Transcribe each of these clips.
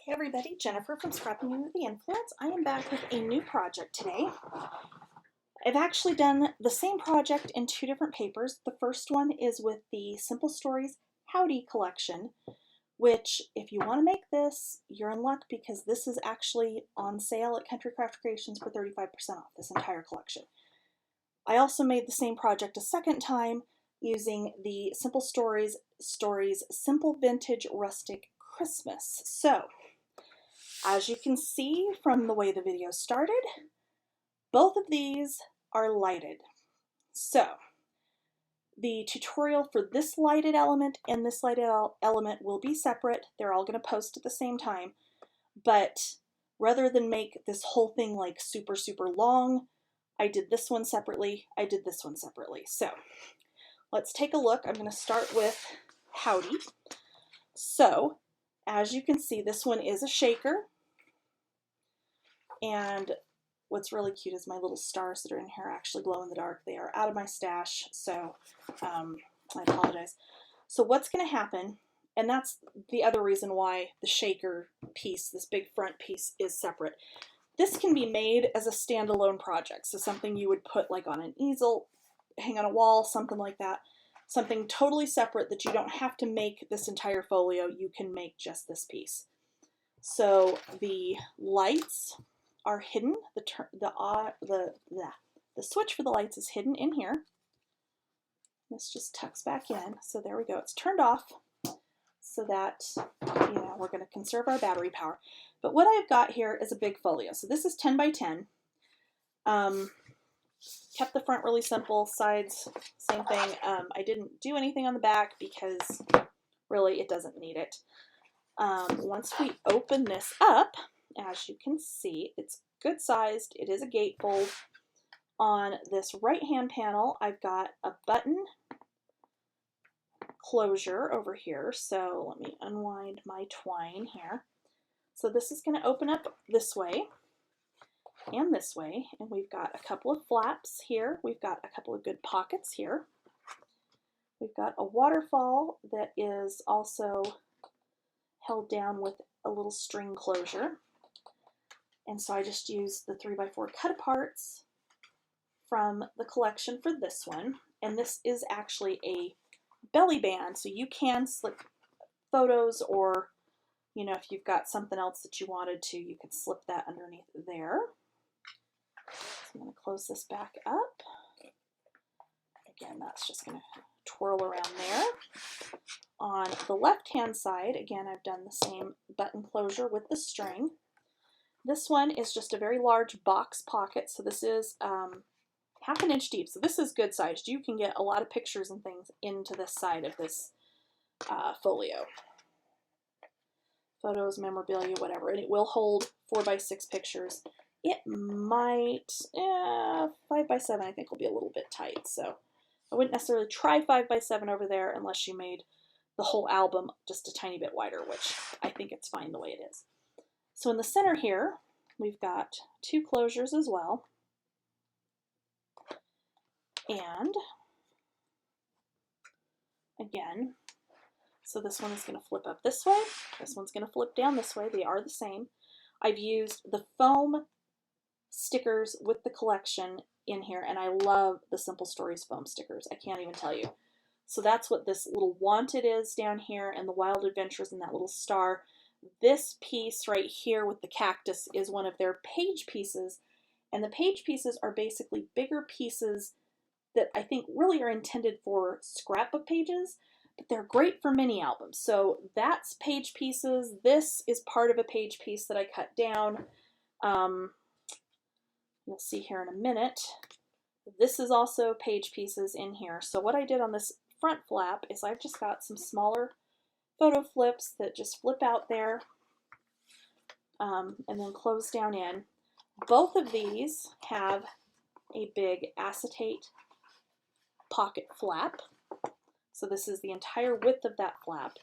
Hey everybody, Jennifer from Scrapping with the Influence. I am back with a new project today. I've actually done the same project in two different papers. The first one is with the Simple Stories Howdy collection, which if you want to make this, you're in luck because this is actually on sale at Country Craft Creations for 35% off this entire collection. I also made the same project a second time using the Simple Stories Simple Vintage Rustic Christmas. So, as you can see from the way the video started, both of these are lighted. So, the tutorial for this lighted element and this lighted element will be separate. They're all going to post at the same time. But rather than make this whole thing like super long, I did this one separately, I did this one separately. So, let's take a look. I'm going to start with Howdy. So, as you can see, this one is a shaker. And what's really cute is my little stars that are in here actually glow in the dark. They are out of my stash, so I apologize. So what's going to happen, and that's the other reason why the shaker piece, this big front piece, is separate. This can be made as a standalone project, so something you would put like on an easel, hang on a wall, something like that. Something totally separate that you don't have to make this entire folio. You can make just this piece. So the lights are hidden. The switch for the lights is hidden in here. This just tucks back in. So there we go. It's turned off so that, we're going to conserve our battery power. But what I've got here is a big folio. So this is 10 by 10. Kept the front really simple, sides, same thing. I didn't do anything on the back because really it doesn't need it. Once we open this up, as you can see, it's good sized. It is a gatefold. On this right hand panel, I've got a button closure over here. So let me unwind my twine here. So this is going to open up this way and this way. And we've got a couple of flaps here. We've got a couple of good pockets here. We've got a waterfall that is also held down with a little string closure. And so I just used the 3x4 cut aparts from the collection for this one. And this is actually a belly band, so you can slip photos, or if you've got something else that you wanted to, you could slip that underneath there. So I'm going to close this back up. Again, that's just going to twirl around there. On the left hand side, again, I've done the same button closure with the string. This one is just a very large box pocket, so this is half an inch deep, so this is good sized. You can get a lot of pictures and things into this side of this folio. Photos, memorabilia, whatever, and it will hold 4x6 pictures. It might, 5x7 I think will be a little bit tight, so I wouldn't necessarily try 5x7 over there unless you made the whole album just a tiny bit wider, which I think it's fine the way it is. So in the center here, we've got two closures as well. And again, so this one is going to flip up this way. This one's going to flip down this way. They are the same. I've used the foam stickers with the collection in here, and I love the Simple Stories foam stickers. I can't even tell you. So that's what this little wanted is down here, and the Wild Adventures and that little star. This piece right here with the cactus is one of their page pieces, and the page pieces are basically bigger pieces that I think really are intended for scrapbook pages, but they're great for mini albums. So that's page pieces. This is part of a page piece that I cut down. You'll see here in a minute. This is also page pieces in here. So what I did on this front flap is I've just got some smaller photo flips that just flip out there and then close down in. Both of these have a big acetate pocket flap. So this is the entire width of that flap.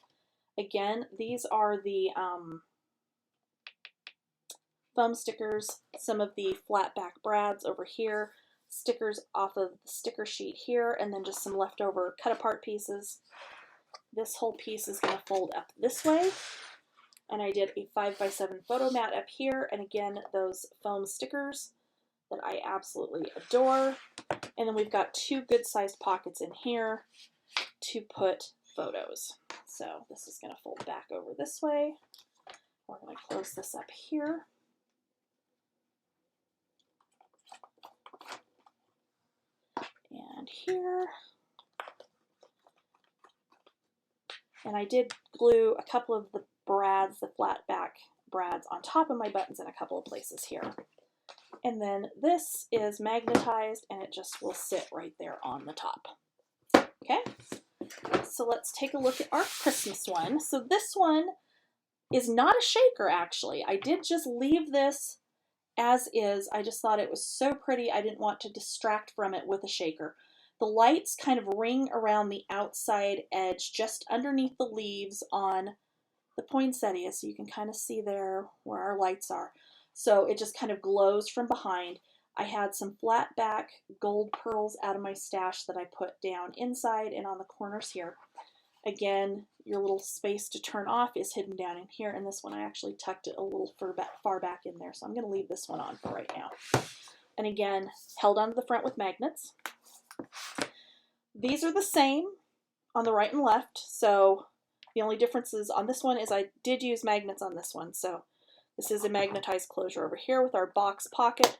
Again, these are the foam stickers, some of the flat back brads over here, stickers off of the sticker sheet here, and then just some leftover cut apart pieces. This whole piece is going to fold up this way. And I did a 5x7 photo mat up here, and again, those foam stickers that I absolutely adore. And then we've got 2 good-sized pockets in here to put photos. So this is going to fold back over this way. We're going to close this up here. And here. And I did glue a couple of the brads, the flat back brads, on top of my buttons in a couple of places here. And then this is magnetized and it just will sit right there on the top. Okay, so let's take a look at our Christmas one. So this one is not a shaker actually. I did just leave this as is. I just thought it was so pretty. I didn't want to distract from it with a shaker. The lights kind of ring around the outside edge just underneath the leaves on the poinsettia, so you can kind of see there where our lights are. So it just kind of glows from behind. I had some flat back gold pearls out of my stash that I put down inside and on the corners here. Again, your little space to turn off is hidden down in here, and this one I actually tucked it a little far back in there, so I'm going to leave this one on for right now. And again, held onto the front with magnets. These are the same on the right and left, so the only difference is on this one is I did use magnets on this one. So this is a magnetized closure over here with our box pocket.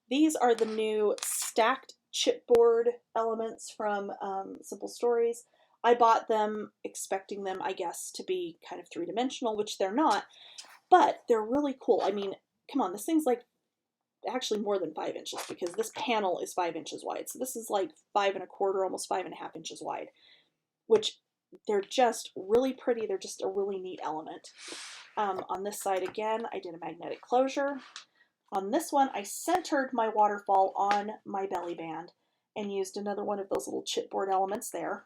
These are the new stacked chipboard elements from Simple Stories. I bought them expecting them, I guess, to be kind of 3-dimensional, which they're not, but they're really cool. I mean, come on, this thing's like actually more than 5 inches because this panel is 5 inches wide. So this is like 5 1/4, almost 5 1/2 inches wide, which they're just really pretty. They're just a really neat element. On this side again, I did a magnetic closure. On this one, I centered my waterfall on my belly band and used another one of those little chipboard elements there,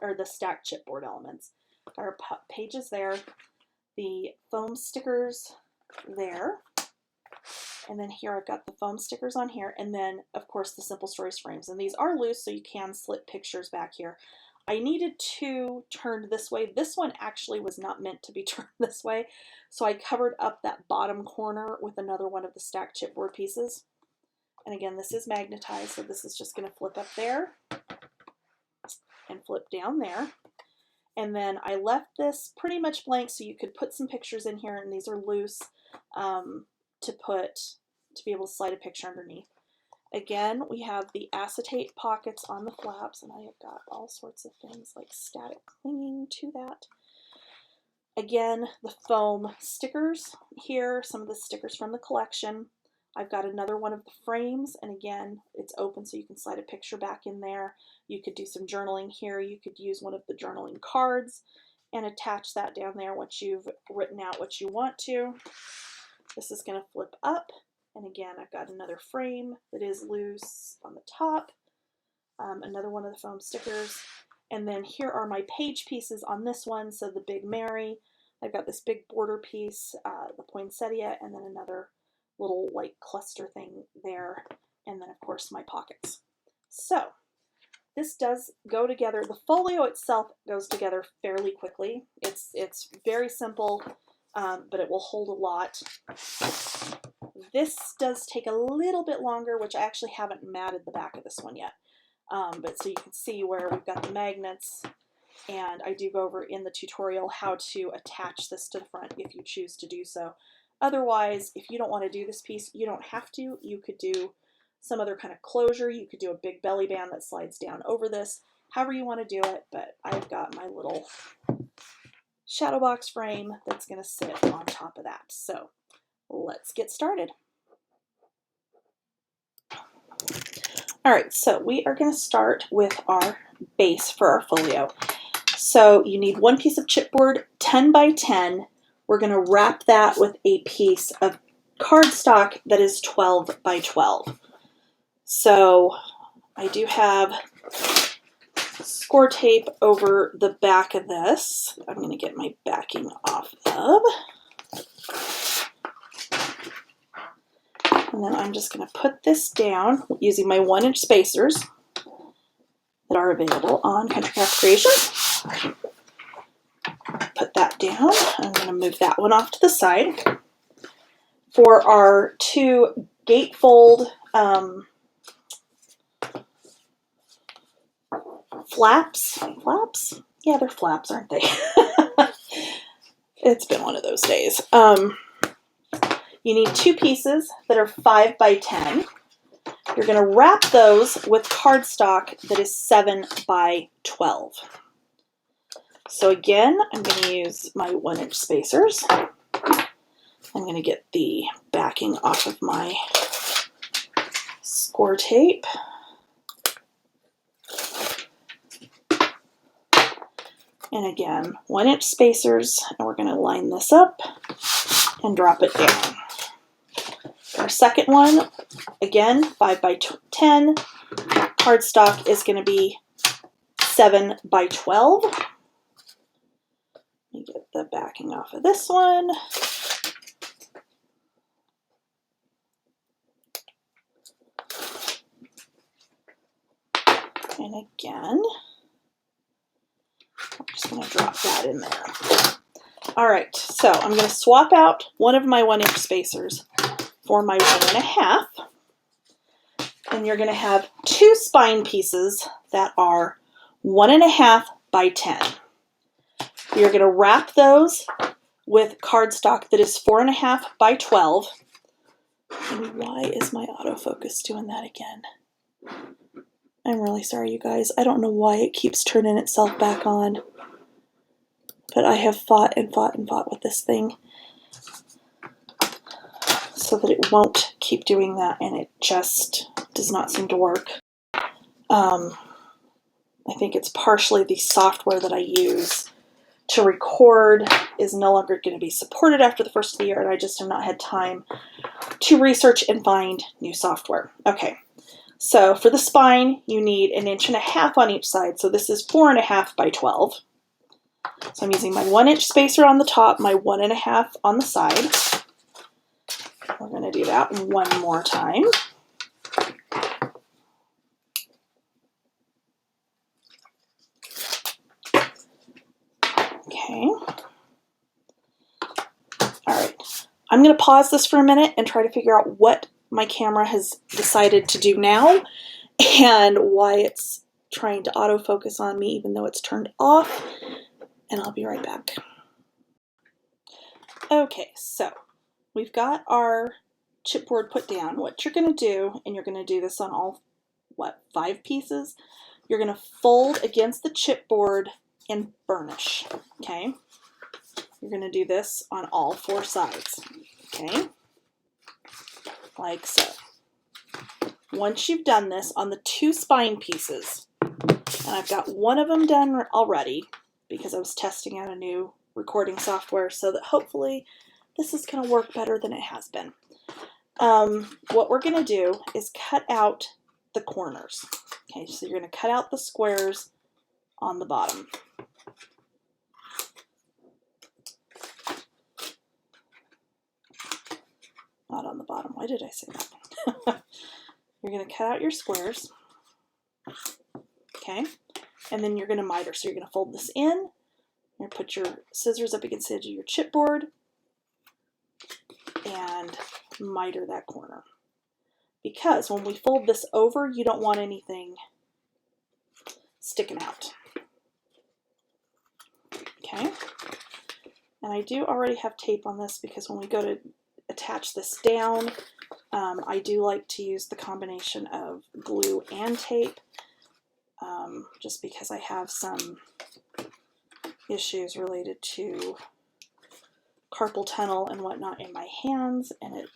or the stacked chipboard elements. Our pages there, the foam stickers there. And then here I've got the foam stickers on here, and then of course the Simple Stories frames. And these are loose, so you can slip pictures back here. I needed 2 turned this way. This one actually was not meant to be turned this way, so I covered up that bottom corner with another one of the stacked chipboard pieces. And again, this is magnetized, so this is just going to flip up there and flip down there. And then I left this pretty much blank so you could put some pictures in here, and these are loose to be able to slide a picture underneath. Again, we have the acetate pockets on the flaps, and I have got all sorts of things like static clinging to that. Again, the foam stickers here, some of the stickers from the collection. I've got another one of the frames, and again, it's open so you can slide a picture back in there. You could do some journaling here. You could use one of the journaling cards and attach that down there once you've written out what you want to. This is going to flip up. And again, I've got another frame that is loose on the top, another one of the foam stickers, and then here are my page pieces on this one. So the Big Mary, I've got this big border piece, the poinsettia, and then another little like cluster thing there, and then of course my pockets. So this does go together. The folio itself goes together fairly quickly. It's very simple, but it will hold a lot. This does take a little bit longer, which I actually haven't matted the back of this one yet. But so you can see where we've got the magnets, and I do go over in the tutorial how to attach this to the front if you choose to do so. Otherwise, if you don't want to do this piece, you don't have to. You could do some other kind of closure. You could do a big belly band that slides down over this, however you want to do it, but I've got my little shadow box frame that's going to sit on top of that. So let's get started. All right, so we are going to start with our base for our folio. So you need one piece of chipboard, 10 by 10. We're going to wrap that with a piece of cardstock that is 12 by 12. So I do have score tape over the back of this. I'm going to get my backing off of. And then I'm just going to put this down using my 1-inch spacers that are available on Country Craft Creations. put that down. I'm going to move that one off to the side. For our two gatefold flaps. Yeah, they're flaps, aren't they? It's been one of those days. You need two pieces that are 5 by 10. You're going to wrap those with cardstock that is 7 by 12. So again, I'm going to use my 1-inch spacers. I'm going to get the backing off of my score tape. And again, 1-inch spacers, and we're going to line this up and drop it down. Our second one, again, 5 by 10. Cardstock is going to be 7 by 12. Let me get the backing off of this one. And again, I'm just going to drop that in there. All right, so I'm going to swap out one of my 1-inch spacers for my 1.5. And you're going to have two spine pieces that are 1.5 by 10. You're going to wrap those with cardstock that is 4.5 by 12. And why is my autofocus doing that again? I'm really sorry, you guys. I don't know why it keeps turning itself back on. But I have fought and fought and fought with this thing so that it won't keep doing that, and it just does not seem to work. I think it's partially the software that I use to record is no longer going to be supported after the first of the year, and I just have not had time to research and find new software. Okay, so for the spine, you need 1.5 inches on each side, so this is 4.5 by 12. So I'm using my 1-inch spacer on the top, my 1.5 on the side. We're going to do that one more time. Okay. All right. I'm going to pause this for a minute and try to figure out what my camera has decided to do now and why it's trying to autofocus on me even though it's turned off. And I'll be right back. Okay, so we've got our chipboard put down. What you're going to do, and you're going to do this on all, 5 pieces? You're going to fold against the chipboard and burnish, okay? You're going to do this on all 4 sides, okay? Like so. Once you've done this on the 2 spine pieces, and I've got one of them done already because I was testing out a new recording software so that hopefully this is going to work better than it has been. What we're going to do is cut out the corners. Okay, so you're going to cut out the squares on the bottom. Not on the bottom. Why did I say that? You're going to cut out your squares. Okay, and then you're going to miter. So you're going to fold this in. You're going to put your scissors up against the edge of your chipboard and miter that corner. Because when we fold this over, you don't want anything sticking out. Okay, and I do already have tape on this because when we go to attach this down, I do like to use the combination of glue and tape just because I have some issues related to carpal tunnel and whatnot in my hands, and it,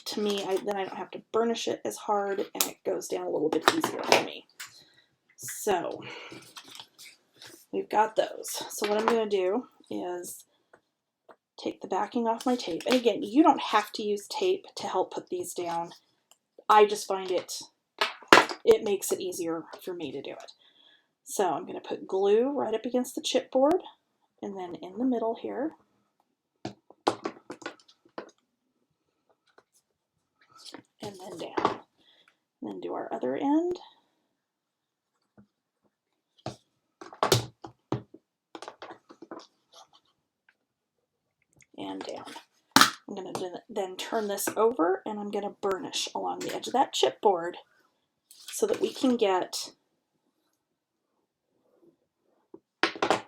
to me, then I don't have to burnish it as hard and it goes down a little bit easier for me. So we've got those. So what I'm going to do is take the backing off my tape. And again, you don't have to use tape to help put these down. I just find it makes it easier for me to do it. So I'm going to put glue right up against the chipboard and then in the middle here. And then down. And then do our other end. and down. I'm going to then turn this over and I'm going to burnish along the edge of that chipboard so that we can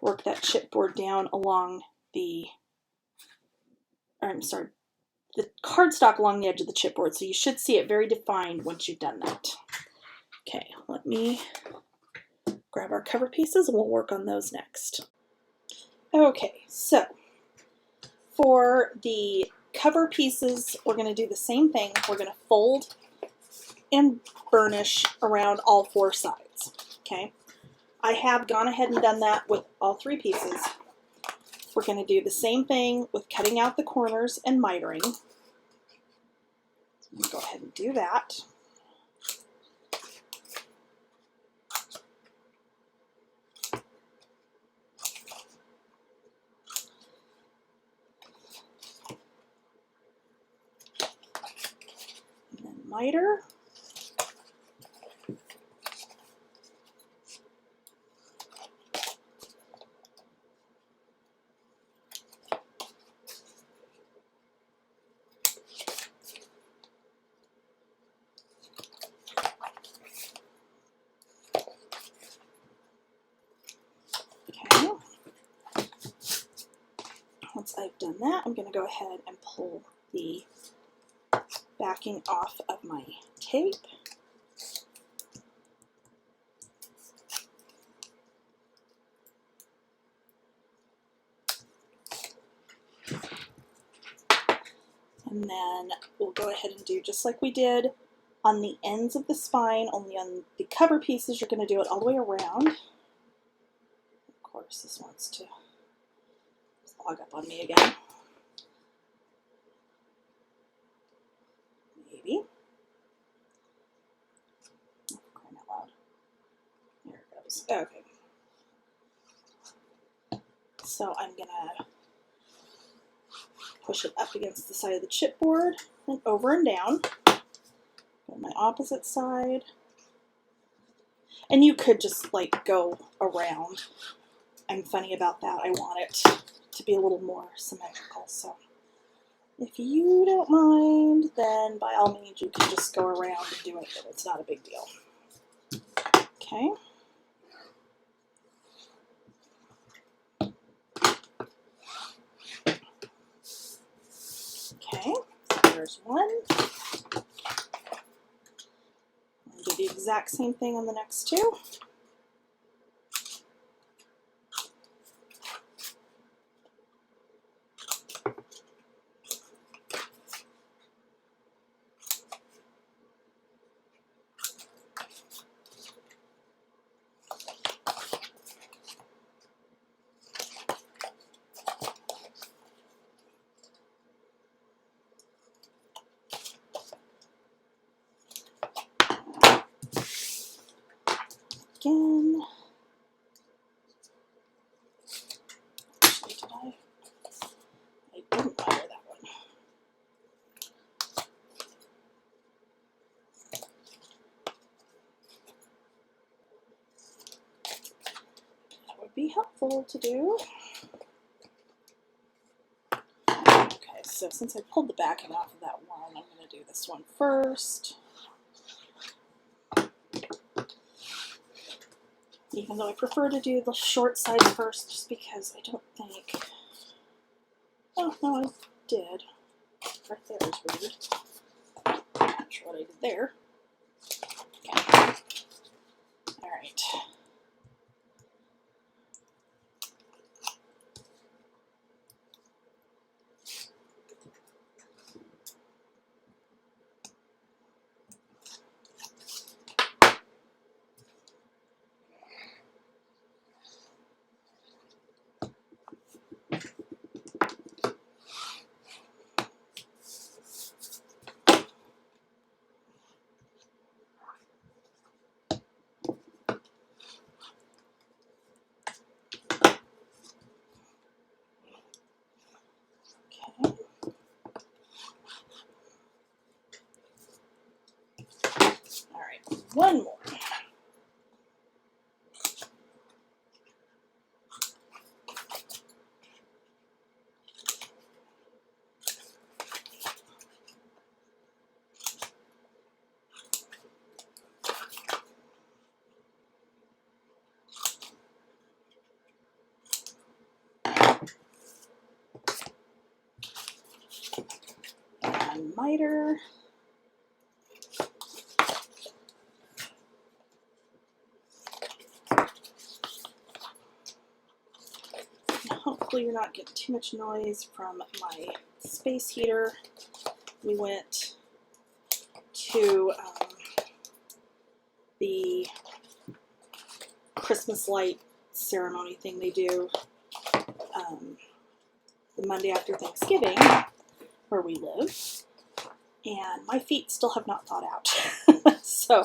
work that chipboard down along the cardstock along the edge of the chipboard. So you should see it very defined once you've done that. Okay, let me grab our cover pieces and we'll work on those next. Okay, so for the cover pieces, we're going to do the same thing. We're going to fold and burnish around all 4 sides. Okay, I have gone ahead and done that with all 3 pieces. We're going to do the same thing with cutting out the corners and mitering. Go ahead and do that. And then miter. Okay. Once I've done that, I'm going to go ahead and pull the backing off of my tape. And then we'll go ahead and do just like we did on the ends of the spine, only on the cover pieces, you're going to do it all the way around. Of course, this wants to log up on me again. Maybe. Oh, crying out loud. There it goes. Okay. So I'm going to push it up against the side of the chipboard and over and down. On my opposite side. And you could just like go around. I'm funny about that. I want it to be a little more symmetrical. So if you don't mind, then by all means you can just go around and do it, but it's not a big deal. Okay. Okay, there's one. I'll do the exact same thing on the next 2. Again. Actually, I didn't miter that one. That would be helpful to do. Okay, so since I pulled the backing off of that one, I'm going to do this one first. Even though I prefer to do the short side first, just because I don't think... Oh, no, I did. Right there is weird. Not sure what I did there. Okay. Alright. Alright, one more. miter. Hopefully you're not getting too much noise from my space heater. We went to the Christmas light ceremony thing they do the Monday after Thanksgiving where we live, and my feet still have not thawed out. So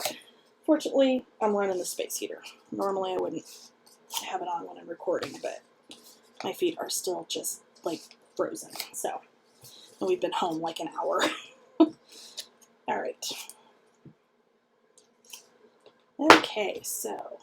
fortunately I'm running the space heater. Normally I wouldn't have it on when I'm recording, but my feet are still just like frozen. So, and we've been home like an hour. All right. Okay, so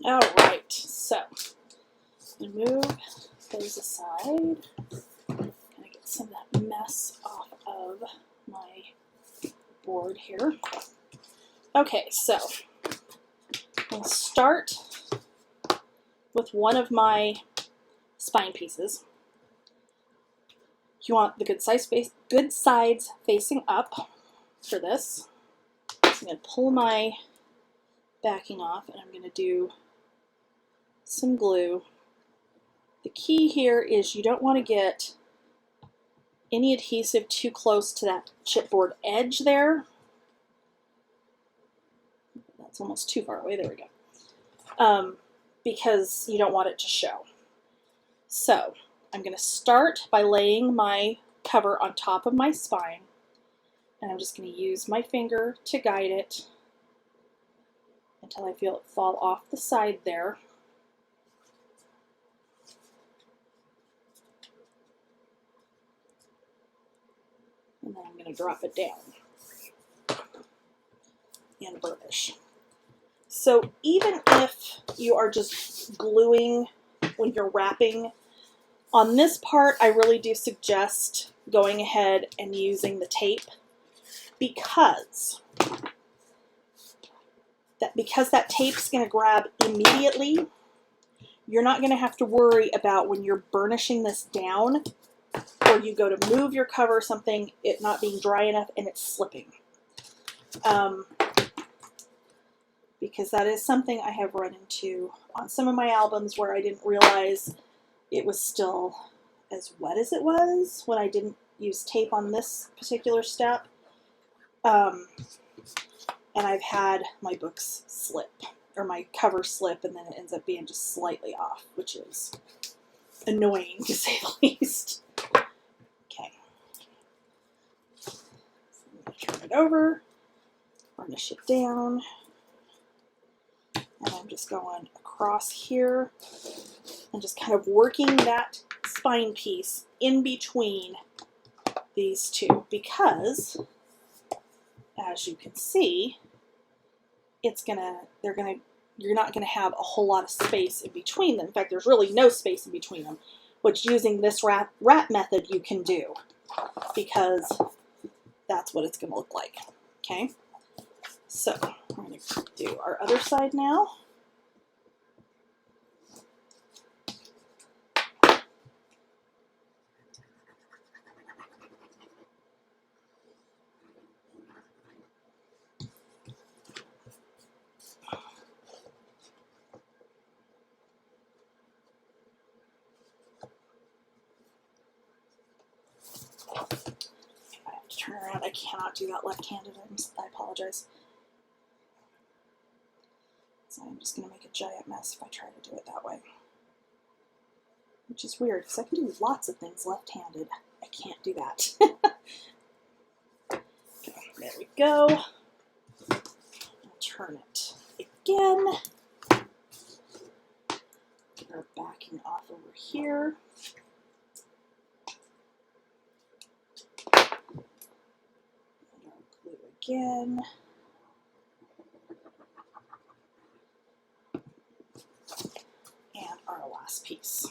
all right, so I'm gonna move those aside. Gonna get some of that mess off of my board here. Okay, so I'll start with one of my spine pieces. You want the good sides facing up for this. So I'm going to pull my backing off, and I'm going to do some glue. The key here is you don't want to get any adhesive too close to that chipboard edge there. That's almost too far away. There we go. Because you don't want it to show. So I'm going to start by laying my cover on top of my spine, and I'm just going to use my finger to guide it until I feel it fall off the side there. And then I'm going to drop it down and burnish. So even if you are just gluing when you're wrapping, on this part I really do suggest going ahead and using the tape, because that tape's going to grab immediately. You're not going to have to worry about when you're burnishing this down, or you go to move your cover or something, it not being dry enough and it's slipping. Because that is something I have run into on some of my albums where I didn't realize it was still as wet as it was when I didn't use tape on this particular step. And I've had my books slip, or my cover slip, and then it ends up being just slightly off, which is annoying to say the least. Okay. So I'm going to turn it over, burnish it down. And I'm just going across here and just kind of working that spine piece in between these two, because as you can see, you're not gonna have a whole lot of space in between them. In fact, there's really no space in between them, which using this wrap method you can do, because that's what it's gonna look like. Okay. So we're going to do our other side now. I have to turn around. I cannot do that left-handed. I apologize. So I'm just going to make a giant mess if I try to do it that way. Which is weird, because I can do lots of things left-handed. I can't do that. Okay, there we go. I'll turn it again. are backing off over here. And our glue again. And our last piece.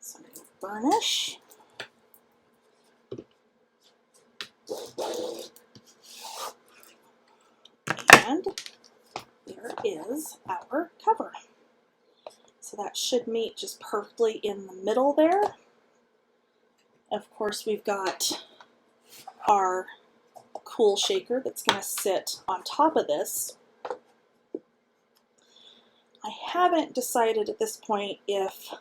So I'm going to burnish. And there is our cover. So that should meet just perfectly in the middle there. Of course, we've got our cool shaker that's going to sit on top of this. I haven't decided at this point if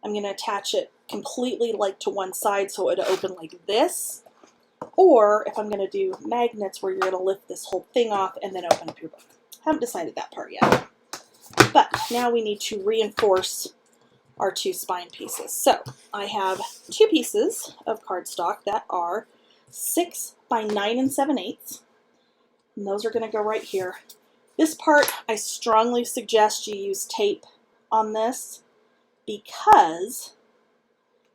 I'm going to attach it completely like to one side so it would open like this, or if I'm going to do magnets where you're going to lift this whole thing off and then open up your book. Haven't decided that part yet. But now we need to reinforce our 2 spine pieces. So I have 2 pieces of cardstock that are 6 by 9 7/8, and those are going to go right here. This part, I strongly suggest you use tape on this because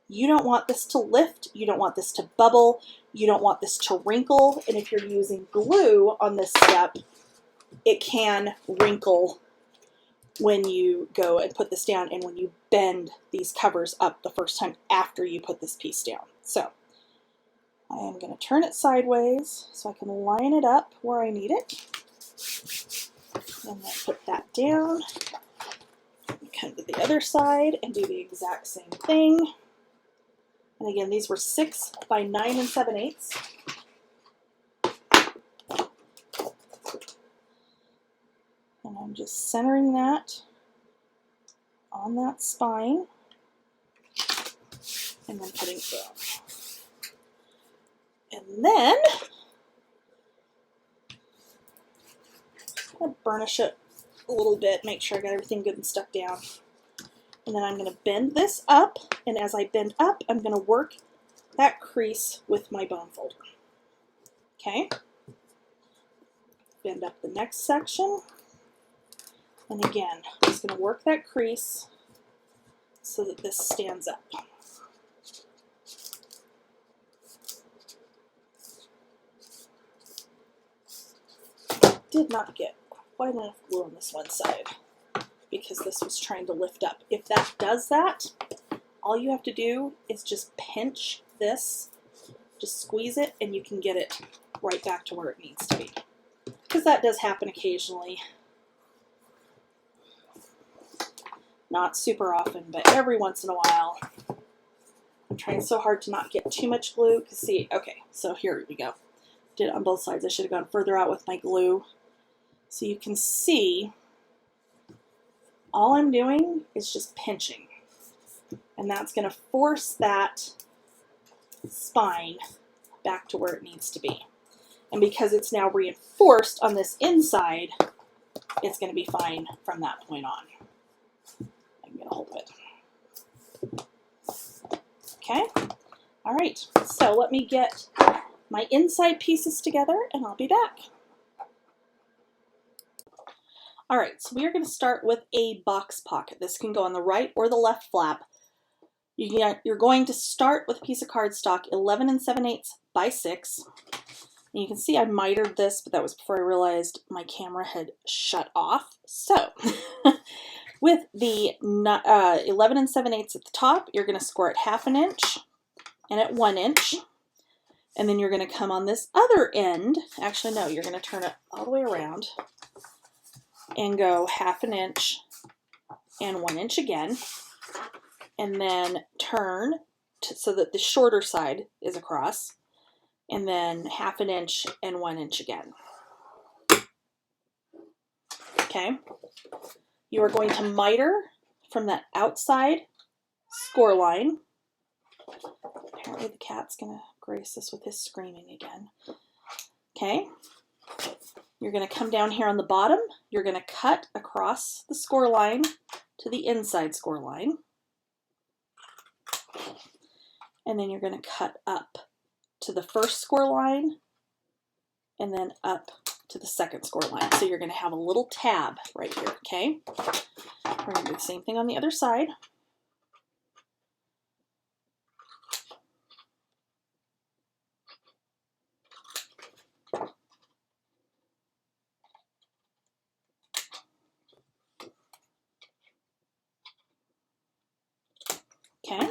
you don't want this to lift, you don't want this to bubble, you don't want this to wrinkle, and if you're using glue on this step, it can wrinkle when you go and put this down and when you bend these covers up the first time after you put this piece down. So I am going to turn it sideways so I can line it up where I need it. And then put that down. Come to the other side and do the exact same thing. And again, these were 6 by 9 7/8. And I'm just centering that on that spine and then putting it down. And then I'm going to burnish it a little bit, make sure I got everything good and stuck down. And then I'm going to bend this up, and as I bend up, I'm going to work that crease with my bone folder. Okay? Bend up the next section. And again, I'm just going to work that crease so that this stands up. Did not get quite enough glue on this one side because this was trying to lift up. If that does that, all you have to do is just pinch this, just squeeze it, and you can get it right back to where it needs to be. Because that does happen occasionally. Not super often, but every once in a while. I'm trying so hard to not get too much glue. Because see, okay, so here we go. Did it on both sides. I should have gone further out with my glue. So you can see all I'm doing is just pinching. And that's going to force that spine back to where it needs to be. And because it's now reinforced on this inside, it's going to be fine from that point on. I'm going to hold it. Okay? All right, so let me get my inside pieces together and I'll be back. All right, so we are going to start with a box pocket. This can go on the right or the left flap. You're going to start with a piece of cardstock 11 7/8 by 6. And you can see I mitered this, but that was before I realized my camera had shut off. So with the 11 7/8 at the top, you're going to score at 1/2 inch and at 1 inch. And then you're going to come on this other end. Actually, no, you're going to turn it all the way around and go 1/2 inch and 1 inch again. And then turn so that the shorter side is across. And then 1/2 inch and 1 inch again. Okay. You are going to miter from that outside score line. Apparently the cat's going to grace us with his screaming again. Okay. You're going to come down here on the bottom. You're going to cut across the score line to the inside score line. and then you're going to cut up to the first score line and then up to the second score line. So you're going to have a little tab right here, okay? We're going to do the same thing on the other side. Okay,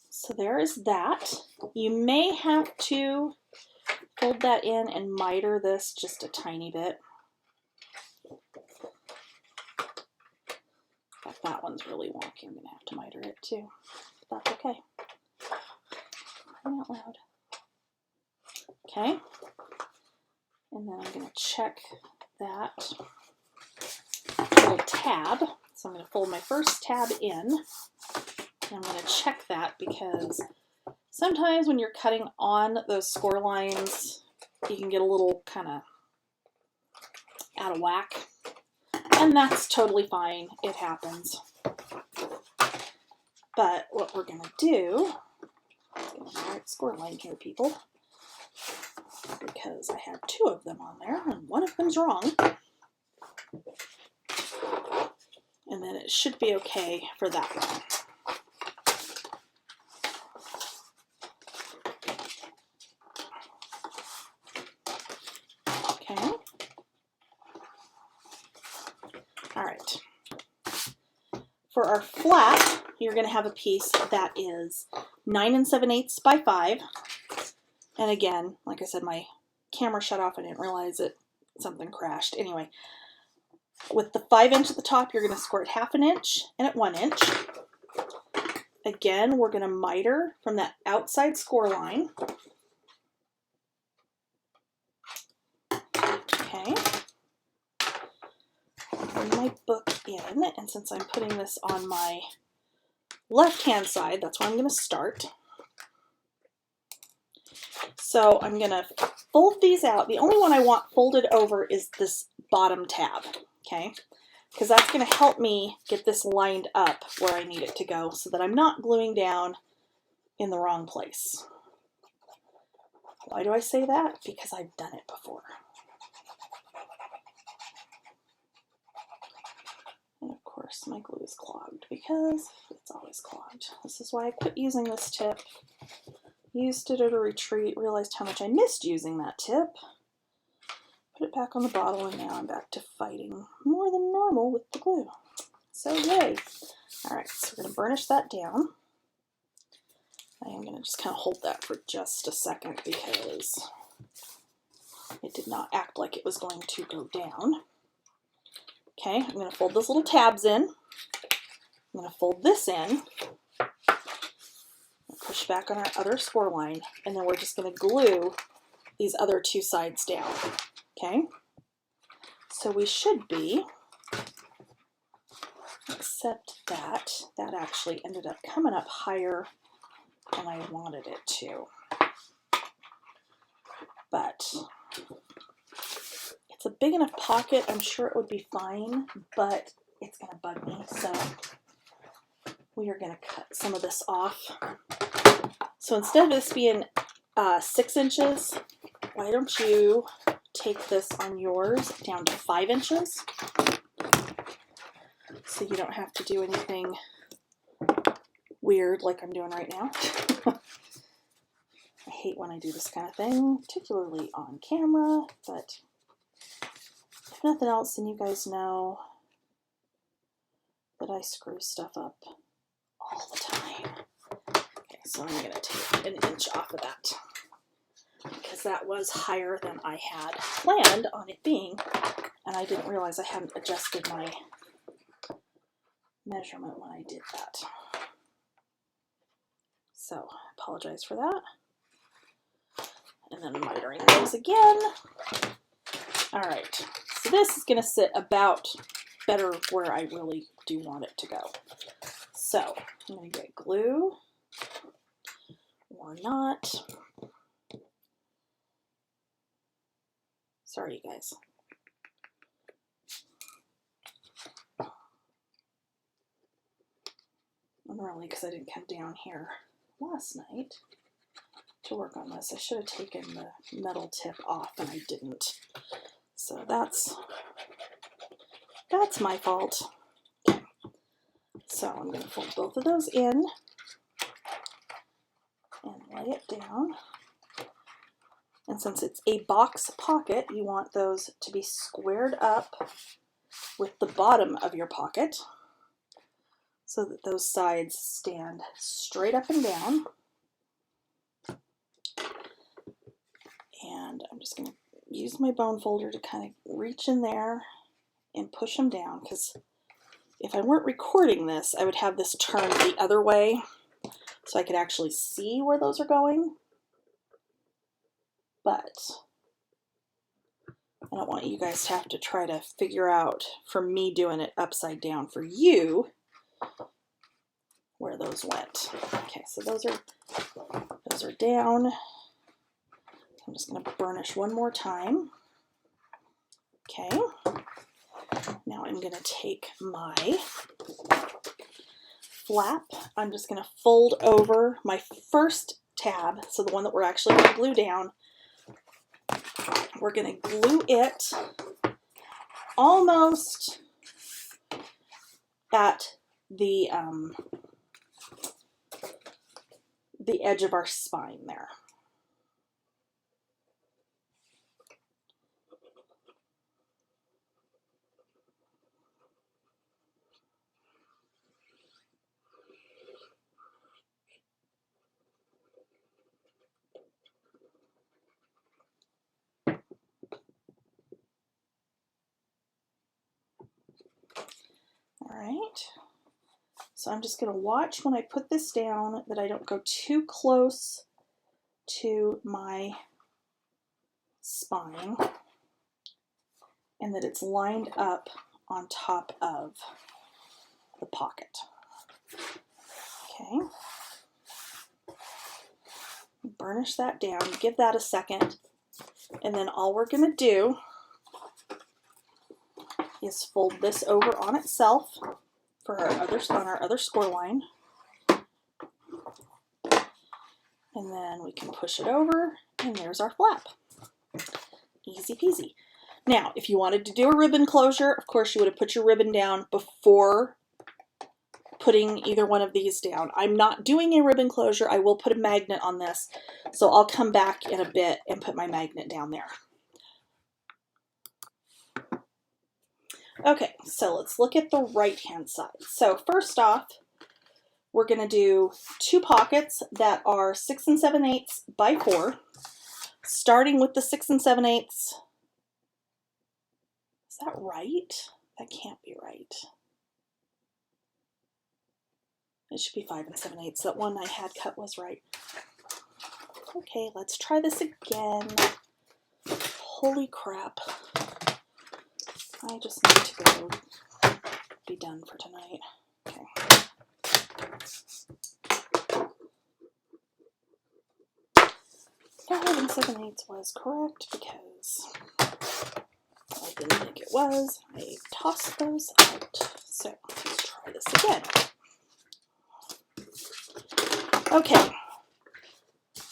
so there is that. You may have to fold that in and miter this just a tiny bit. But that one's really wonky. I'm going to have to miter it too. But that's okay. Crying out loud. Okay, and then I'm going to check that little tab. So I'm going to fold my first tab in. I'm going to check that because sometimes when you're cutting on those score lines, you can get a little kind of out of whack. And that's totally fine. It happens. But what we're going to do, let's get the right score line here, people, because I had 2 of them on there and one of them's wrong. And then it should be okay for that one. Okay. All right. For our flap, you're going to have a piece that is 9 7/8 by 5. And again, like I said, my camera shut off. I didn't realize something crashed. Anyway, with the 5 inch at the top, you're going to score it 1/2 inch and at 1 inch. Again, we're going to miter from that outside score line. Okay. Bring my book in, and since I'm putting this on my left-hand side, that's where I'm going to start. So I'm going to fold these out. The only one I want folded over is this bottom tab, okay? Because that's going to help me get this lined up where I need it to go so that I'm not gluing down in the wrong place. Why do I say that? Because I've done it before. And of course my glue is clogged because it's always clogged. This is why I quit using this tip. Used it at a retreat, realized how much I missed using that tip. Put it back on the bottle, and now I'm back to fighting more than normal with the glue. So yay! Alright, so we're going to burnish that down. I am going to just kind of hold that for just a second because it did not act like it was going to go down. Okay, I'm going to fold those little tabs in. I'm going to fold this in. Push back on our other score line, and then we're just going to glue these other 2 sides down. Okay, so we should be, except that actually ended up coming up higher than I wanted it to. But it's a big enough pocket, I'm sure it would be fine, but it's going to bug me, so we are going to cut some of this off. So instead of this being 6 inches, why don't you take this on yours down to 5 inches so you don't have to do anything weird like I'm doing right now. I hate when I do this kind of thing, particularly on camera, but if nothing else, then you guys know that I screw stuff up all the time. Okay, so I'm going to take 1 inch off of that because that was higher than I had planned on it being, and I didn't realize I hadn't adjusted my measurement when I did that. So I apologize for that. And then mitering those again. All right, so this is going to sit about better where I really do want it to go. So I'm going to get glue or not. Sorry, you guys. really, because I didn't come down here last night to work on this. I should have taken the metal tip off and I didn't. So that's my fault. Okay. So I'm going to fold both of those in and lay it down. And since it's a box pocket, you want those to be squared up with the bottom of your pocket so that those sides stand straight up and down. And I'm just going to use my bone folder to kind of reach in there and push them down, because if I weren't recording this, I would have this turned the other way so I could actually see where those are going. But I don't want you guys to have to try to figure out, for me doing it upside down for you, where those went. Okay, so those are down. I'm just going to burnish one more time. Okay. Now I'm going to take my flap. I'm just going to fold over my first tab, so the one that we're actually going to glue down. We're going to glue it almost at the edge of our spine there. All right, so I'm just going to watch when I put this down that I don't go too close to my spine and that it's lined up on top of the pocket. Okay, burnish that down, give that a second, and then all we're going to do is fold this over on itself for our other score line. And then we can push it over, and there's our flap. Easy peasy. Now, if you wanted to do a ribbon closure, of course you would have put your ribbon down before putting either one of these down. I'm not doing a ribbon closure. I will put a magnet on this, so I'll come back in a bit and put my magnet down there. Okay, so let's look at the right-hand side. So first off, we're going to do two pockets that are 6 7/8 by 4, starting with the 6 7/8. Is that right? That can't be right. It should be 5 7/8. That one I had cut was right. Okay, let's try this again. Holy crap. I just need to go be done for tonight. Okay. 5 7/8 was correct because I didn't think it was. I tossed those out. So let's try this again. Okay.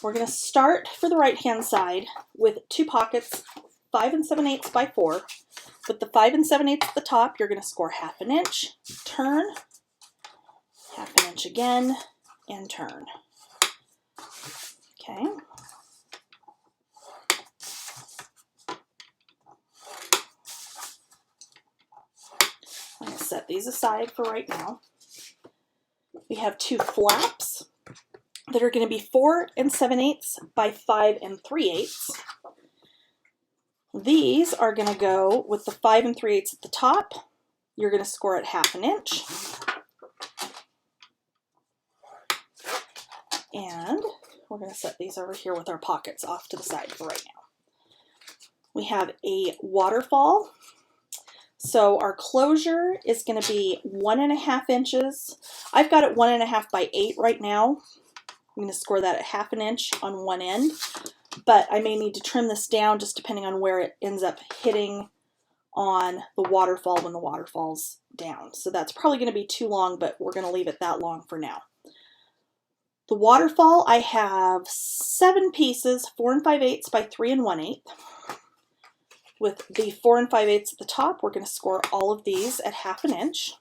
We're going to start for the right hand side with two pockets, 5 7/8 by 4. With the 5 7/8 at the top, you're going to score 1/2 inch, turn, 1/2 inch again, and turn. Okay. I'm going to set these aside for right now. We have two flaps that are going to be 4 7/8 by 5 3/8. These are going to go with the 5 3/8 at the top. You're going to score at 1/2 inch. And we're going to set these over here with our pockets off to the side for right now. We have a waterfall. So our closure is going to be 1.5 inches. I've got it 1.5 by 8 right now. I'm going to score that at 1/2 inch on one end, but I may need to trim this down just depending on where it ends up hitting on the waterfall when the water falls down. So that's probably going to be too long, but we're going to leave it that long for now. The waterfall, I have 7 pieces, 4 5/8 by 3 1/8. With the 4 5/8 at the top, we're going to score all of these at 1/2 inch.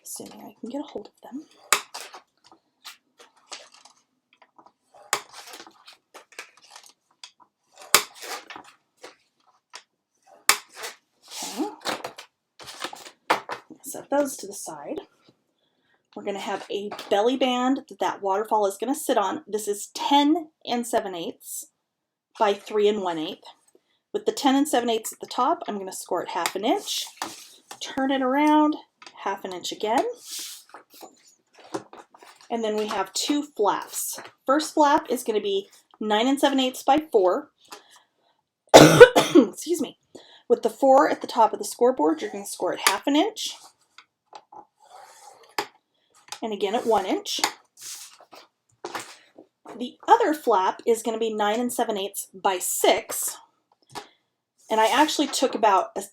Assuming I can get a hold of them. Set those to the side. We're going to have a belly band that waterfall is going to sit on. This is 10 7/8 by 3 1/8. With the 10 7/8 at the top, I'm going to score it 1/2 inch. Turn it around, 1/2 inch again. And then we have 2 flaps. First flap is going to be 9 7/8 by 4. Excuse me. With the 4 at the top of the scoreboard, you're going to score it 1/2 inch. And again at 1 inch. The other flap is going to be 9 7/8 by 6. And I actually took about a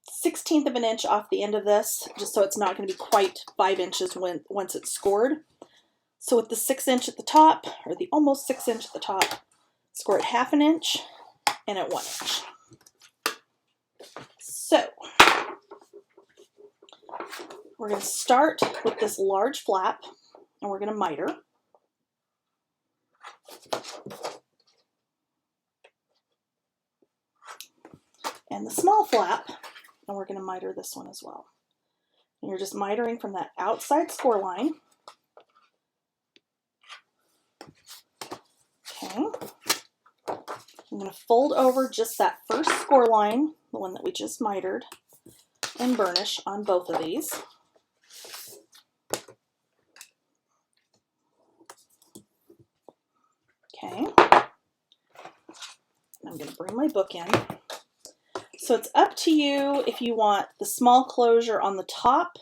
1/16 of an inch off the end of this, just so it's not going to be quite 5 inches once it's scored. So with the 6 inch at the top, or the almost 6 inch at the top, score it 1/2 inch and at 1 inch. So we're going to start with this large flap, and we're going to miter. And the small flap, and we're going to miter this one as well. And you're just mitering from that outside score line. Okay. I'm going to fold over just that first score line, the one that we just mitered, and burnish on both of these. Okay. I'm going to bring my book in. So it's up to you if you want the small closure on the top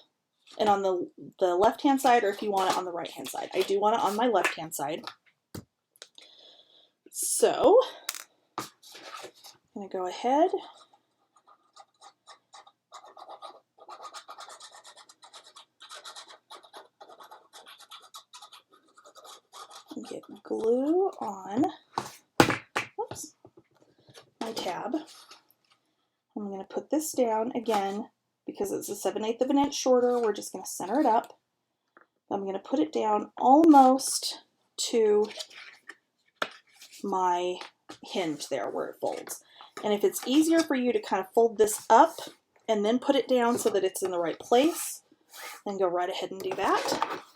and on the left-hand side, or if you want it on the right-hand side. I do want it on my left-hand side. So I'm going to go ahead and get glue on my tab. I'm going to put this down again because it's a 7/8 of an inch shorter. We're just going to center it up. I'm going to put it down almost to my hinge there where it folds. And if it's easier for you to kind of fold this up and then put it down so that it's in the right place, then go right ahead and do that.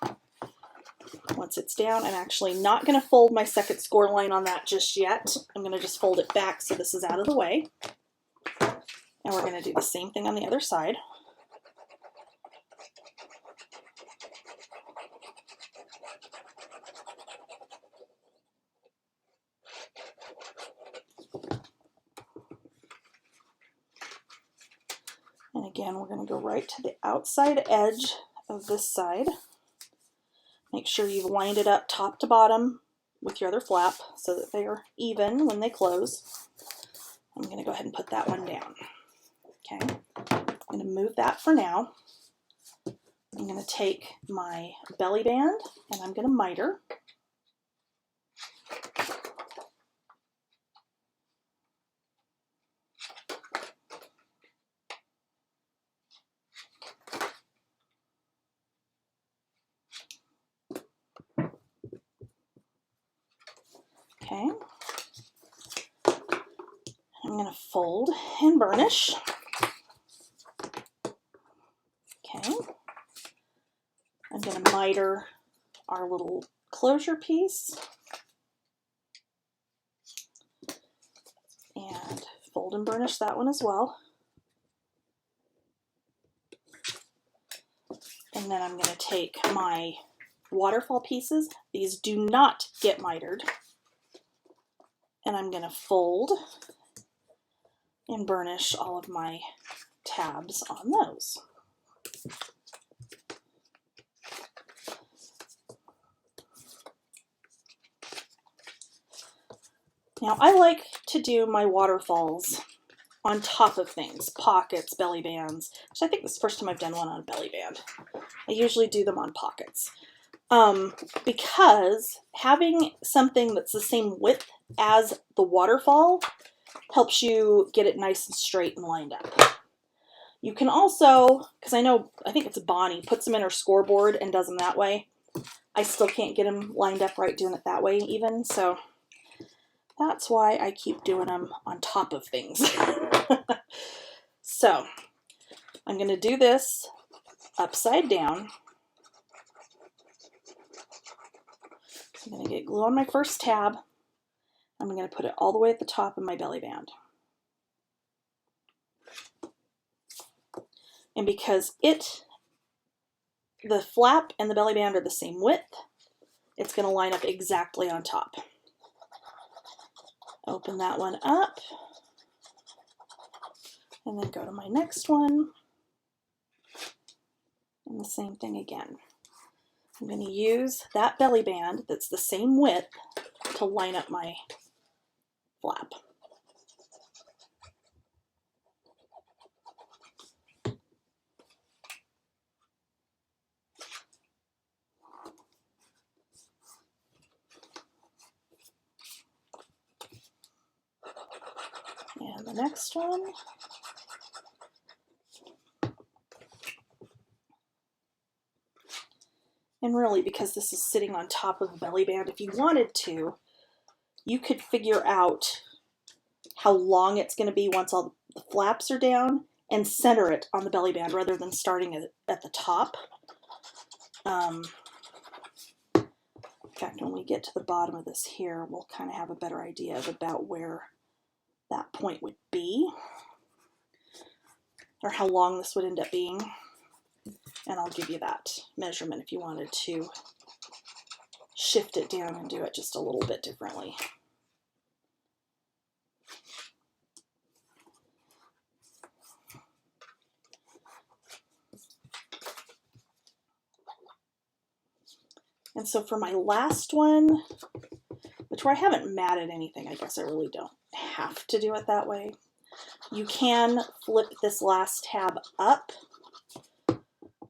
Once it's down, I'm actually not going to fold my second score line on that just yet. I'm going to just fold it back so this is out of the way. And we're going to do the same thing on the other side. And again, we're going to go right to the outside edge of this side. Make sure you've lined it up top to bottom with your other flap so that they are even when they close. I'm going to go ahead and put that one down. Okay, I'm going to move that for now. I'm going to take my belly band and I'm going to miter. Okay, I'm going to fold and burnish. Okay, I'm going to miter our little closure piece and fold and burnish that one as well. And then I'm going to take my waterfall pieces. These do not get mitered. And I'm going to fold and burnish all of my tabs on those. Now I like to do my waterfalls on top of things, pockets, belly bands. So I think this is the first time I've done one on a belly band. I usually do them on pockets. Because having something that's the same width as the waterfall helps you get it nice and straight and lined up. You can also, because I think it's Bonnie, puts them in her scoreboard and does them that way. I still can't get them lined up right doing it that way even, so that's why I keep doing them on top of things. So I'm going to do this upside down. I'm going to get glue on my first tab. I'm going to put it all the way at the top of my belly band. And because the flap and the belly band are the same width, it's going to line up exactly on top. Open that one up, and then go to my next one, and the same thing again. I'm going to use that belly band that's the same width to line up my flap. And the next one. And really, because this is sitting on top of the belly band, if you wanted to, you could figure out how long it's going to be once all the flaps are down and center it on the belly band rather than starting at the top. In fact, when we get to the bottom of this here, we'll kind of have a better idea of about where that point would be, or how long this would end up being. And I'll give you that measurement if you wanted to shift it down and do it just a little bit differently. And so for my last one, where I haven't matted anything, I guess I really don't have to do it that way. You can flip this last tab up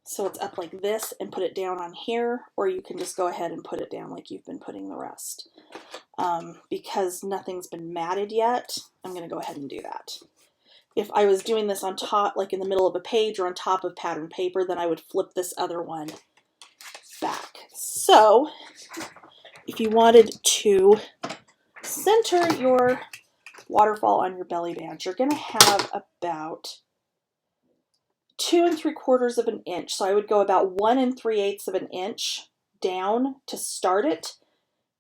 so it's up like this and put it down on here, or you can just go ahead and put it down like you've been putting the rest. Because nothing's been matted yet, I'm going to go ahead and do that. If I was doing this on top, like in the middle of a page or on top of pattern paper, then I would flip this other one back. So if you wanted to center your waterfall on your belly band, you're going to have about 2 3/4 of an inch. So I would go about 1 3/8 of an inch down to start it,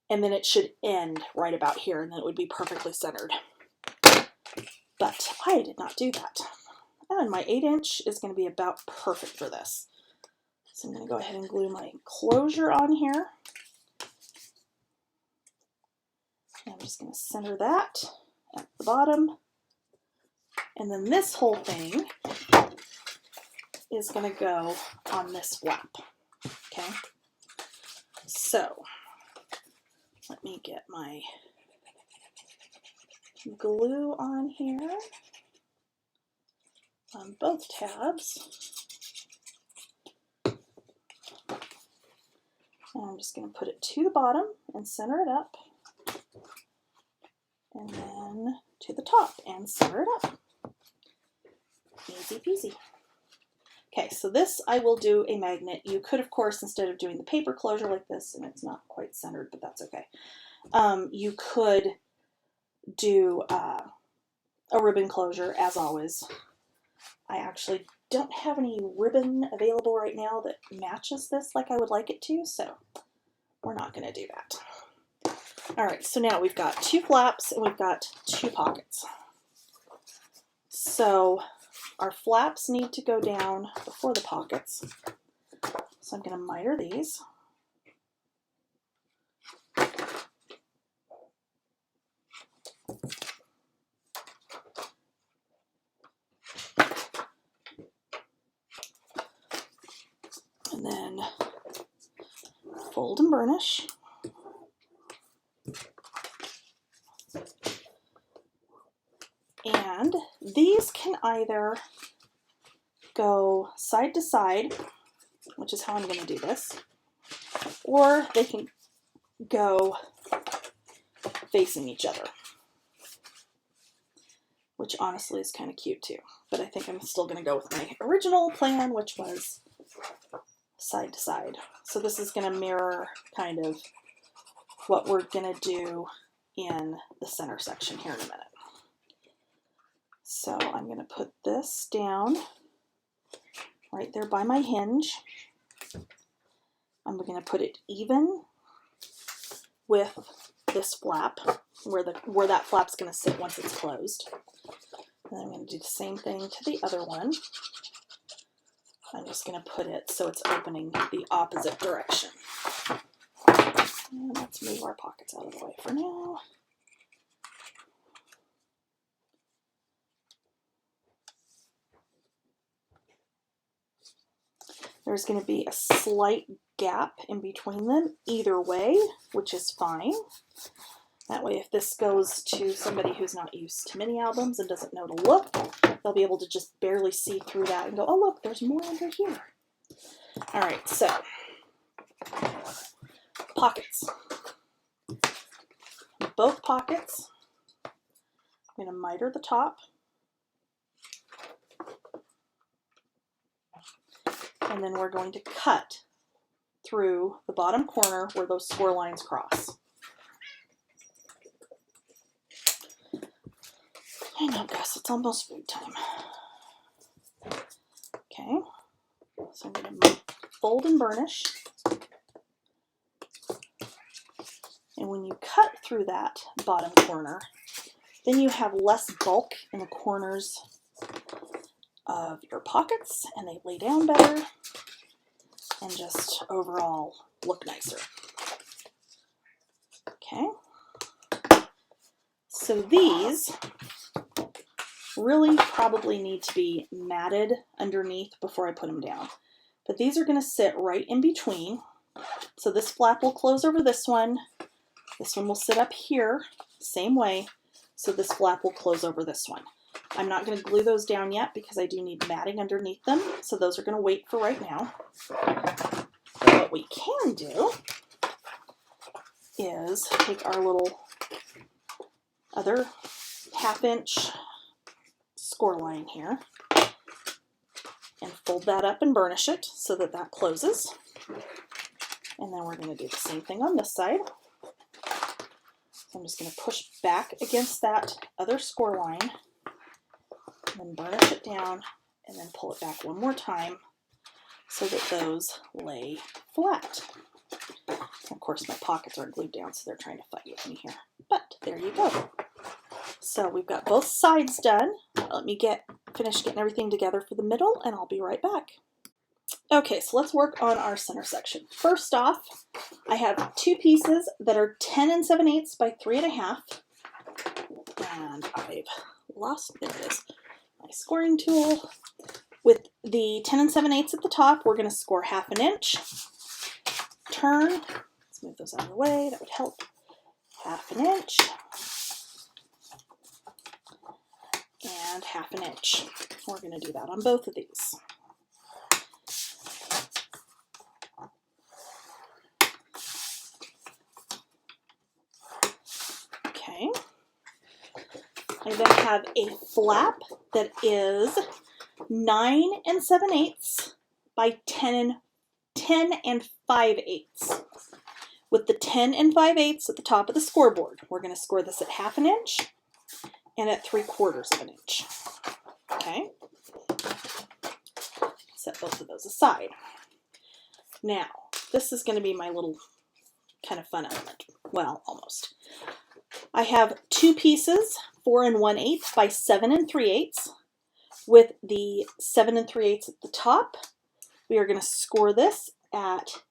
and then it should end right about here, and then it would be perfectly centered. But I did not do that. And my 8" is going to be about perfect for this. So I'm going to go ahead and glue my closure on here. And I'm just going to center that at the bottom. And then this whole thing is going to go on this flap. Okay. So let me get my glue on here on both tabs. And I'm just going to put it to the bottom and center it up. And then to the top and center it up. Easy peasy. Okay, so this I will do a magnet. You could, of course, instead of doing the paper closure like this, and it's not quite centered, but that's okay. You could do a ribbon closure, as always. I actually don't have any ribbon available right now that matches this like I would like it to, so we're not going to do that. All right, so now we've got 2 flaps and we've got 2 pockets. So our flaps need to go down before the pockets. So I'm going to miter these. And then fold and burnish. can either go side to side, which is how I'm going to do this, or they can go facing each other, which honestly is kind of cute too. But I think I'm still going to go with my original plan, which was side to side. So this is going to mirror kind of what we're going to do in the center section here in a minute. So I'm going to put this down right there by my hinge. I'm going to put it even with this flap, where that flap's going to sit once it's closed. And I'm going to do the same thing to the other one. I'm just going to put it so it's opening the opposite direction. And let's move our pockets out of the way for now. There's going to be a slight gap in between them either way, which is fine. That way, if this goes to somebody who's not used to mini albums and doesn't know to look, they'll be able to just barely see through that and go, oh look, there's more under here. All right, so pockets. Both pockets, I'm going to miter the top. And then we're going to cut through the bottom corner where those score lines cross. I know, Gus, it's almost food time. Okay, so I'm going to fold and burnish. And when you cut through that bottom corner, then you have less bulk in the corners of your pockets, and they lay down better and just overall look nicer. Okay, so these really probably need to be matted underneath before I put them down, but these are going to sit right in between. So this flap will close over this one will sit up here same way, so this flap will close over this one. I'm not going to glue those down yet because I do need matting underneath them, so those are going to wait for right now. But what we can do is take our little other 1/2 inch score line here and fold that up and burnish it so that that closes. And then we're going to do the same thing on this side. So I'm just going to push back against that other score line, and then burnish it down, and then pull it back one more time so that those lay flat. Of course, my pockets aren't glued down, so they're trying to fight with me here. But there you go. So we've got both sides done. Let me finish getting everything together for the middle, and I'll be right back. Okay, so let's work on our center section. First off, I have 2 pieces that are 10 7/8 by 3 1/2. And I've lost, there it is, my scoring tool. With the 10 7/8 at the top, we're going to score 1/2 inch. Turn, let's move those out of the way, that would help. 1/2 inch. And 1/2 inch. We're going to do that on both of these. Okay. I then have a flap that is 9 7/8 by 10 5/8. With the 10 5/8 at the top of the scoreboard, we're going to score this at 1/2 inch and at 3/4 inch. Okay. Set both of those aside. Now, this is going to be my little kind of fun element. Well, almost. I have 2 pieces, 4 1/8 by 7 3/8. With the 7 3/8 at the top, we are going to score this at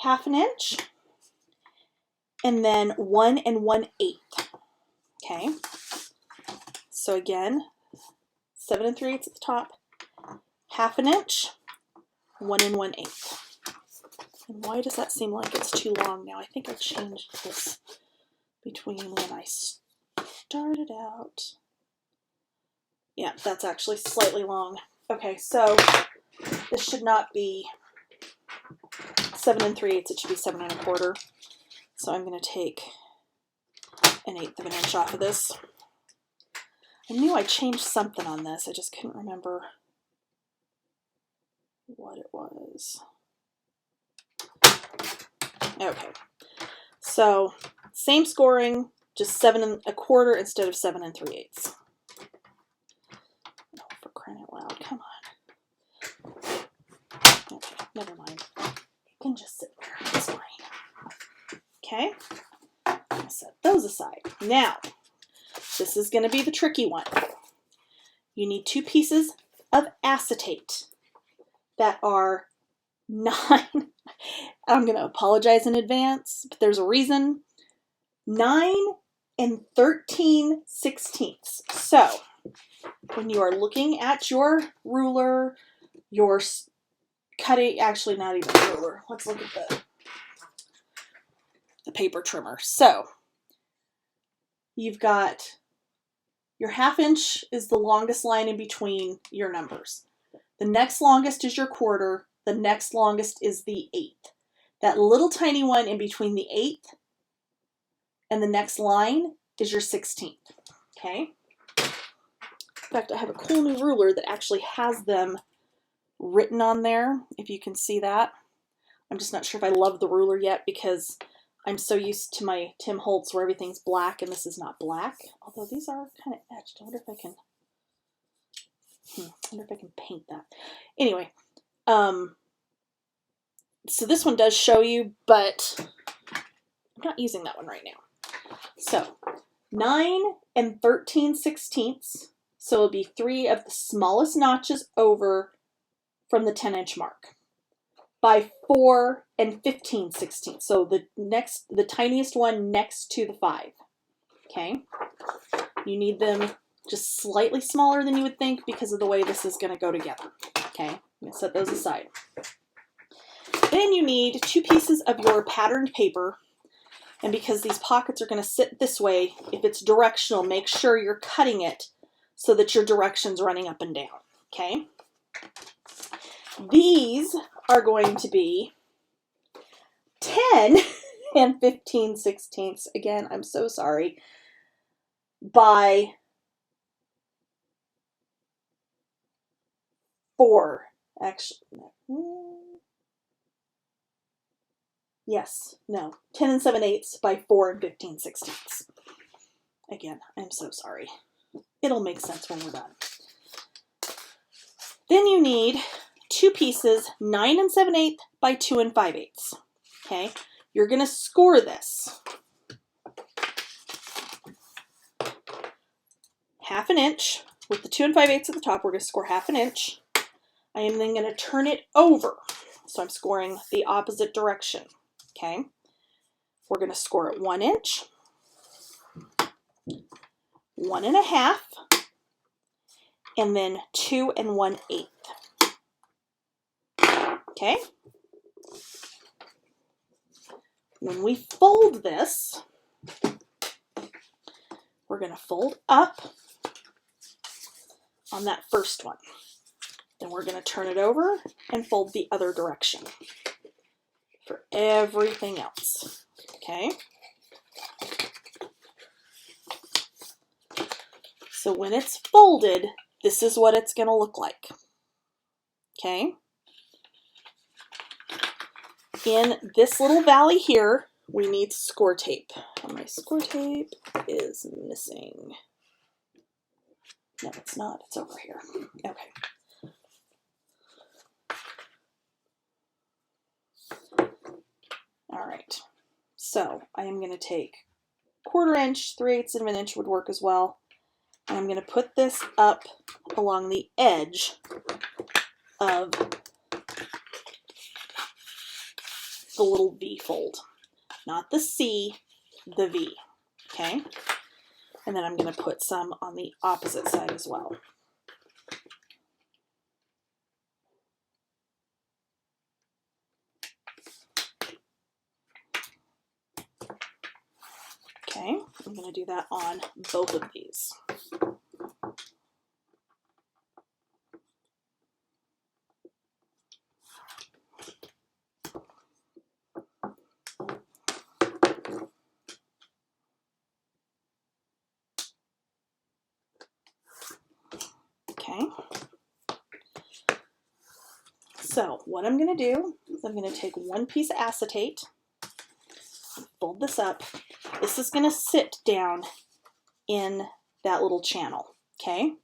1/2 inch and then 1 1/8. Okay. So again, 7 3/8 at the top, 1/2 inch, 1 1/8. And why does that seem like it's too long now? I think I changed this between when I started out Yeah, that's actually slightly long. Okay, so this should not be 7 3/8, it should be 7 1/4. So I'm going to take 1/8 of an inch off of this. I knew I changed something on this, I just couldn't remember what it was. Okay, so same scoring, just 7 1/4 instead of 7 3/8. Oh, for crying out loud, come on. Okay, never mind. You can just sit there, it's fine. Okay, I'll set those aside. Now, this is going to be the tricky one. You need 2 pieces of acetate that are 9, I'm going to apologize in advance, but there's a reason, 9 13/16. So, when you are looking at your ruler, your cutting, actually not even a ruler, let's look at the paper trimmer. So, you've got your 1/2 inch is the longest line in between your numbers. The next longest is your 1/4. The next longest is the 1/8. That little tiny one in between the 1/8 and the next line is your 16th. Okay? In fact, I have a cool new ruler that actually has them written on there, if you can see that. I'm just not sure if I love the ruler yet because I'm so used to my Tim Holtz where everything's black and this is not black. Although these are kind of etched. I wonder if I can paint that. Anyway, so this one does show you, but I'm not using that one right now. So 9 13/16. So it'll be 3 of the smallest notches over from the 10-inch mark by 4 15/16. So the tiniest one next to the 5. Okay. You need them just slightly smaller than you would think because of the way this is going to go together. Okay. I'm going to set those aside. Then you need 2 pieces of your patterned paper. And because these pockets are going to sit this way, if it's directional, make sure you're cutting it so that your direction's running up and down. Okay? These are going to be 10 15/16. Again, I'm so sorry. By 4. Actually, yes, no. 10 7/8 by 4 15/16. Again, I'm so sorry. It'll make sense when we're done. Then you need 2 pieces, 9 7/8 by 2 5/8. Okay, you're going to score this 1/2 inch with the 2 5/8 at the top. We're going to score 1/2 inch. I am then going to turn it over. So I'm scoring the opposite direction. Okay, we're going to score it 1 inch, 1 1/2, and then 2 1/8. Okay. When we fold this, we're going to fold up on that first one. Then we're going to turn it over and fold the other direction for everything else. Okay. So when it's folded, this is what it's going to look like. Okay. In this little valley here, we need score tape. And my score tape is missing. No, it's not. It's over here. Okay. All right. So I am going to take 1/4 inch, 3/8 of an inch would work as well. And I'm going to put this up along the edge of the little V fold. Not the C, the V. Okay? And then I'm going to put some on the opposite side as well. Okay, I'm going to do that on both of these. So what I'm going to do is I'm going to take one piece of acetate, fold this up. This is going to sit down in that little channel, okay?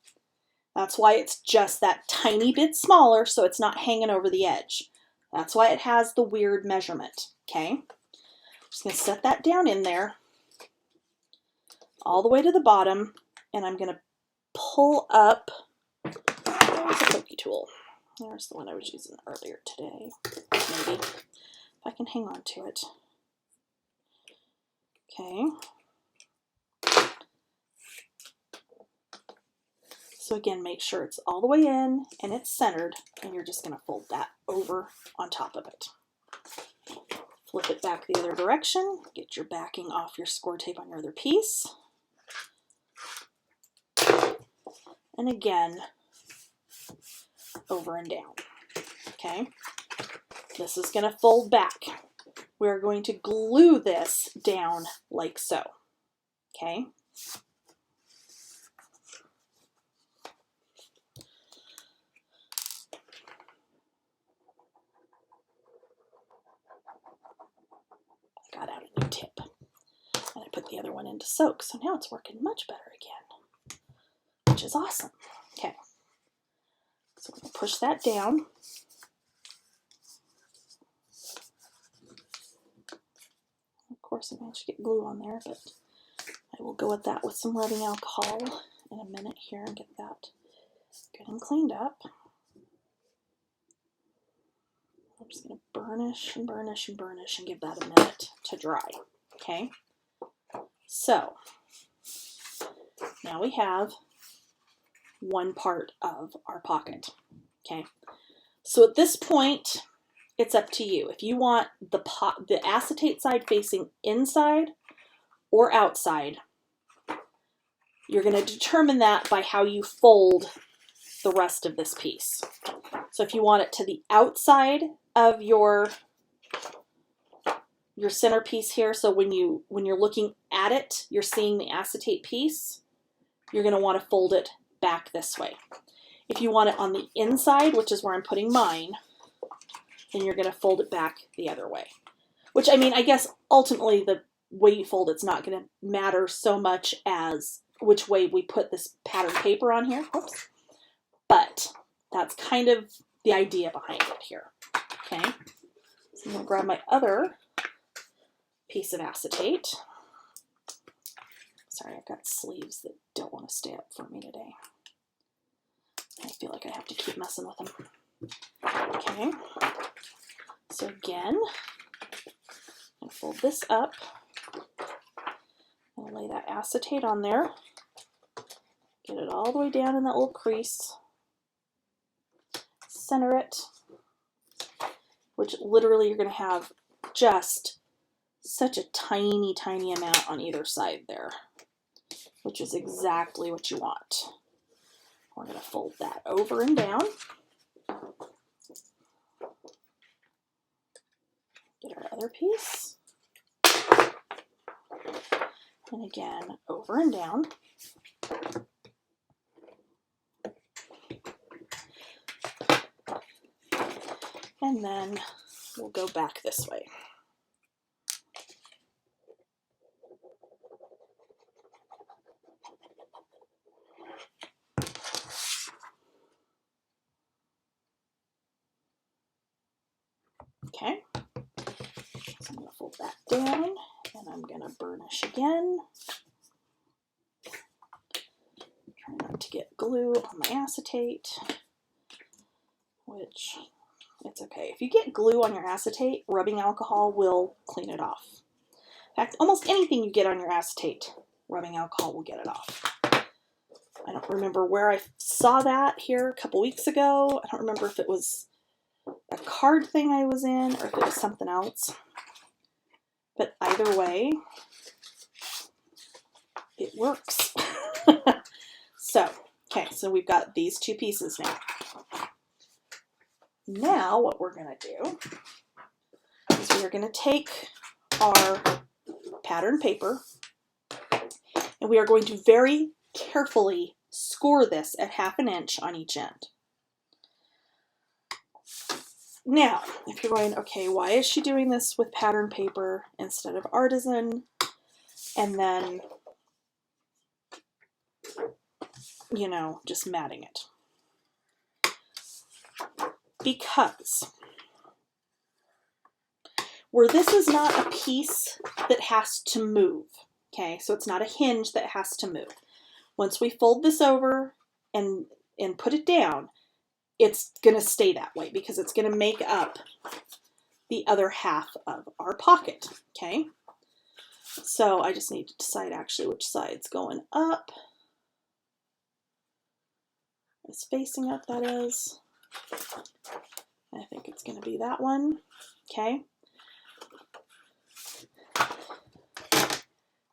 That's why it's just that tiny bit smaller, so it's not hanging over the edge. That's why it has the weird measurement, okay? Just going to set that down in there all the way to the bottom, and I'm going to pull up. There's a pokey tool. There's the one I was using earlier today. Maybe if I can hang on to it. Okay. So again, make sure it's all the way in and it's centered, and you're just going to fold that over on top of it. Flip it back the other direction. Get your backing off your score tape on your other piece. And again, over and down. Okay. This is going to fold back. We're going to glue this down like so. Okay. I got out a new tip. And I put the other one into soak, so now it's working much better again, which is awesome. Okay. So we're going to push that down. Of course, I managed to get glue on there, but I will go at that with some rubbing alcohol in a minute here and get that good and cleaned up. I'm just going to burnish and burnish and burnish and give that a minute to dry. Okay, so now we have one part of our pocket. Okay, so at this point, it's up to you. If you want the acetate side facing inside or outside, you're going to determine that by how you fold the rest of this piece. So if you want it to the outside of your centerpiece here, so when you're looking at it, you're seeing the acetate piece, you're going to want to fold it back this way. If you want it on the inside, which is where I'm putting mine, then you're going to fold it back the other way. Which, I mean, I guess ultimately the way you fold it's not going to matter so much as which way we put this pattern paper on here. Oops. But that's kind of the idea behind it here. Okay, so I'm going to grab my other piece of acetate. Sorry, I've got sleeves that don't want to stay up for me today. I feel like I have to keep messing with them. Okay, so again, I'm going to fold this up. I'm going to lay that acetate on there. Get it all the way down in that little crease. Center it, which literally you're going to have just such a tiny, tiny amount on either side there, which is exactly what you want. We're going to fold that over and down. Get our other piece. And again, over and down. And then we'll go back this way. Okay, so I'm going to fold that down, and I'm going to burnish again. Try not to get glue on my acetate, which it's okay. If you get glue on your acetate, rubbing alcohol will clean it off. In fact, almost anything you get on your acetate, rubbing alcohol will get it off. I don't remember where I saw that here a couple weeks ago. I don't remember if it was a card thing I was in or if it was something else. But either way, it works. So, okay, so we've got these two pieces now. Now what we're going to do is we are going to take our pattern paper and we are going to very carefully score this at 1/2 inch on each end. Now, if you're going, okay, why is she doing this with pattern paper instead of artisan? And then, you know, just matting it. Because where this is not a piece that has to move, okay, so it's not a hinge that has to move. Once we fold this over and put it down, it's going to stay that way because it's going to make up the other half of our pocket, okay? So I just need to decide actually which side's going up. It's facing up, that is. I think it's going to be that one, okay?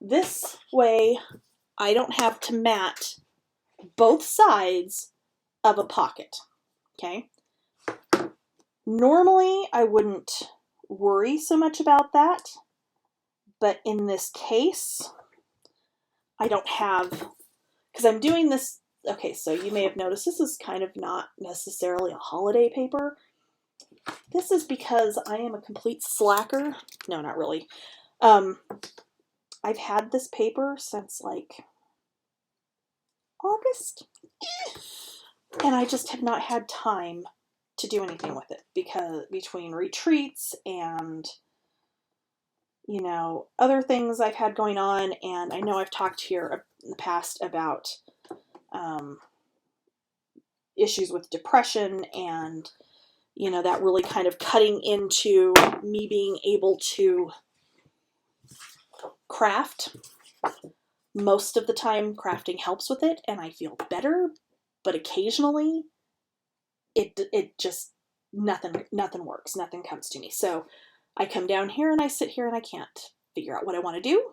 This way, I don't have to mat both sides of a pocket, okay? Normally, I wouldn't worry so much about that, but in this case, I don't have, because I'm doing this, okay, so you may have noticed this is kind of not necessarily a holiday paper. This is because I am a complete slacker. No, not really. I've had this paper since like August, and I just have not had time to do anything with it because between retreats and, you know, other things I've had going on, and I know I've talked here in the past about issues with depression and, you know, that really kind of cutting into me being able to craft. Most of the time crafting helps with it and I feel better, but occasionally it just nothing works, nothing comes to me. So I come down here and I sit here and I can't figure out what I want to do,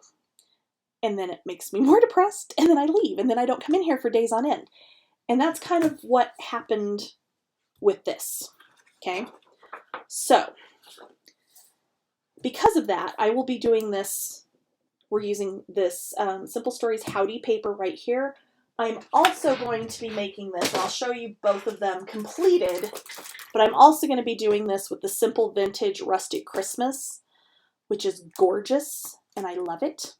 and then it makes me more depressed, and then I leave, and then I don't come in here for days on end. And that's kind of what happened with this, okay? So because of that, I will be doing this. We're using this Simple Stories Howdy paper right here. I'm also going to be making this, and I'll show you both of them completed, but I'm also going to be doing this with the Simple Vintage Rustic Christmas, which is gorgeous, and I love it.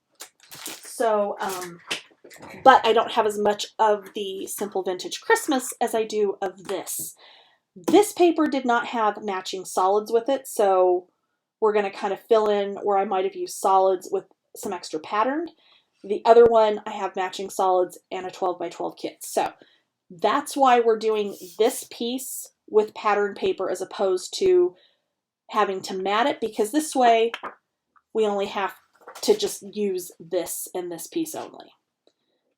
So, but I don't have as much of the Simple Vintage Christmas as I do of this. This paper did not have matching solids with it, so we're going to kind of fill in where I might have used solids with some extra pattern. The other one, I have matching solids and a 12 by 12 kit. So that's why we're doing this piece with pattern paper as opposed to having to mat it, because this way we only have to just use this and this piece only.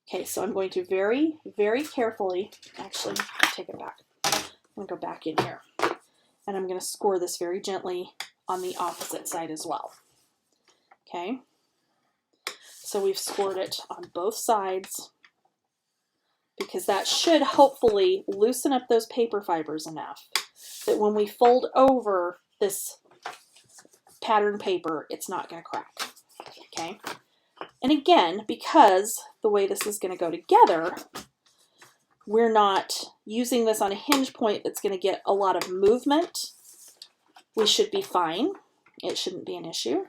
Okay, so I'm going to very, very carefully, actually, take it back. I'm going to go back in here, and I'm going to score this very gently on the opposite side as well. Okay, so we've scored it on both sides because that should hopefully loosen up those paper fibers enough that when we fold over this pattern paper, it's not going to crack. Okay, and again, because the way this is going to go together, we're not using this on a hinge point that's going to get a lot of movement. We should be fine. It shouldn't be an issue.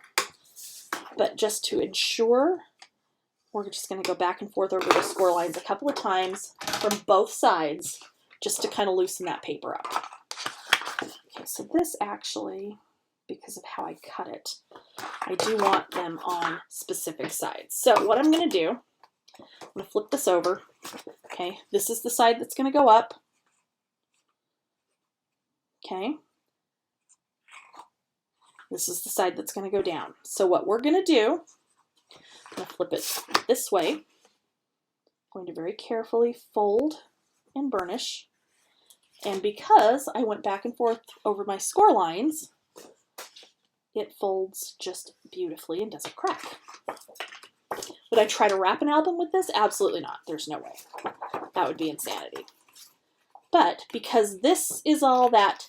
But just to ensure, we're just going to go back and forth over the score lines a couple of times from both sides just to kind of loosen that paper up. Okay, so this actually, because of how I cut it, I do want them on specific sides. So what I'm going to do, I'm going to flip this over. Okay, this is the side that's going to go up. Okay, this is the side that's going to go down. So what we're going to do, I'm going to flip it this way. I'm going to very carefully fold and burnish. And because I went back and forth over my score lines, it folds just beautifully and doesn't crack. Would I try to wrap an album with this? Absolutely not. There's no way. That would be insanity. But because this is all that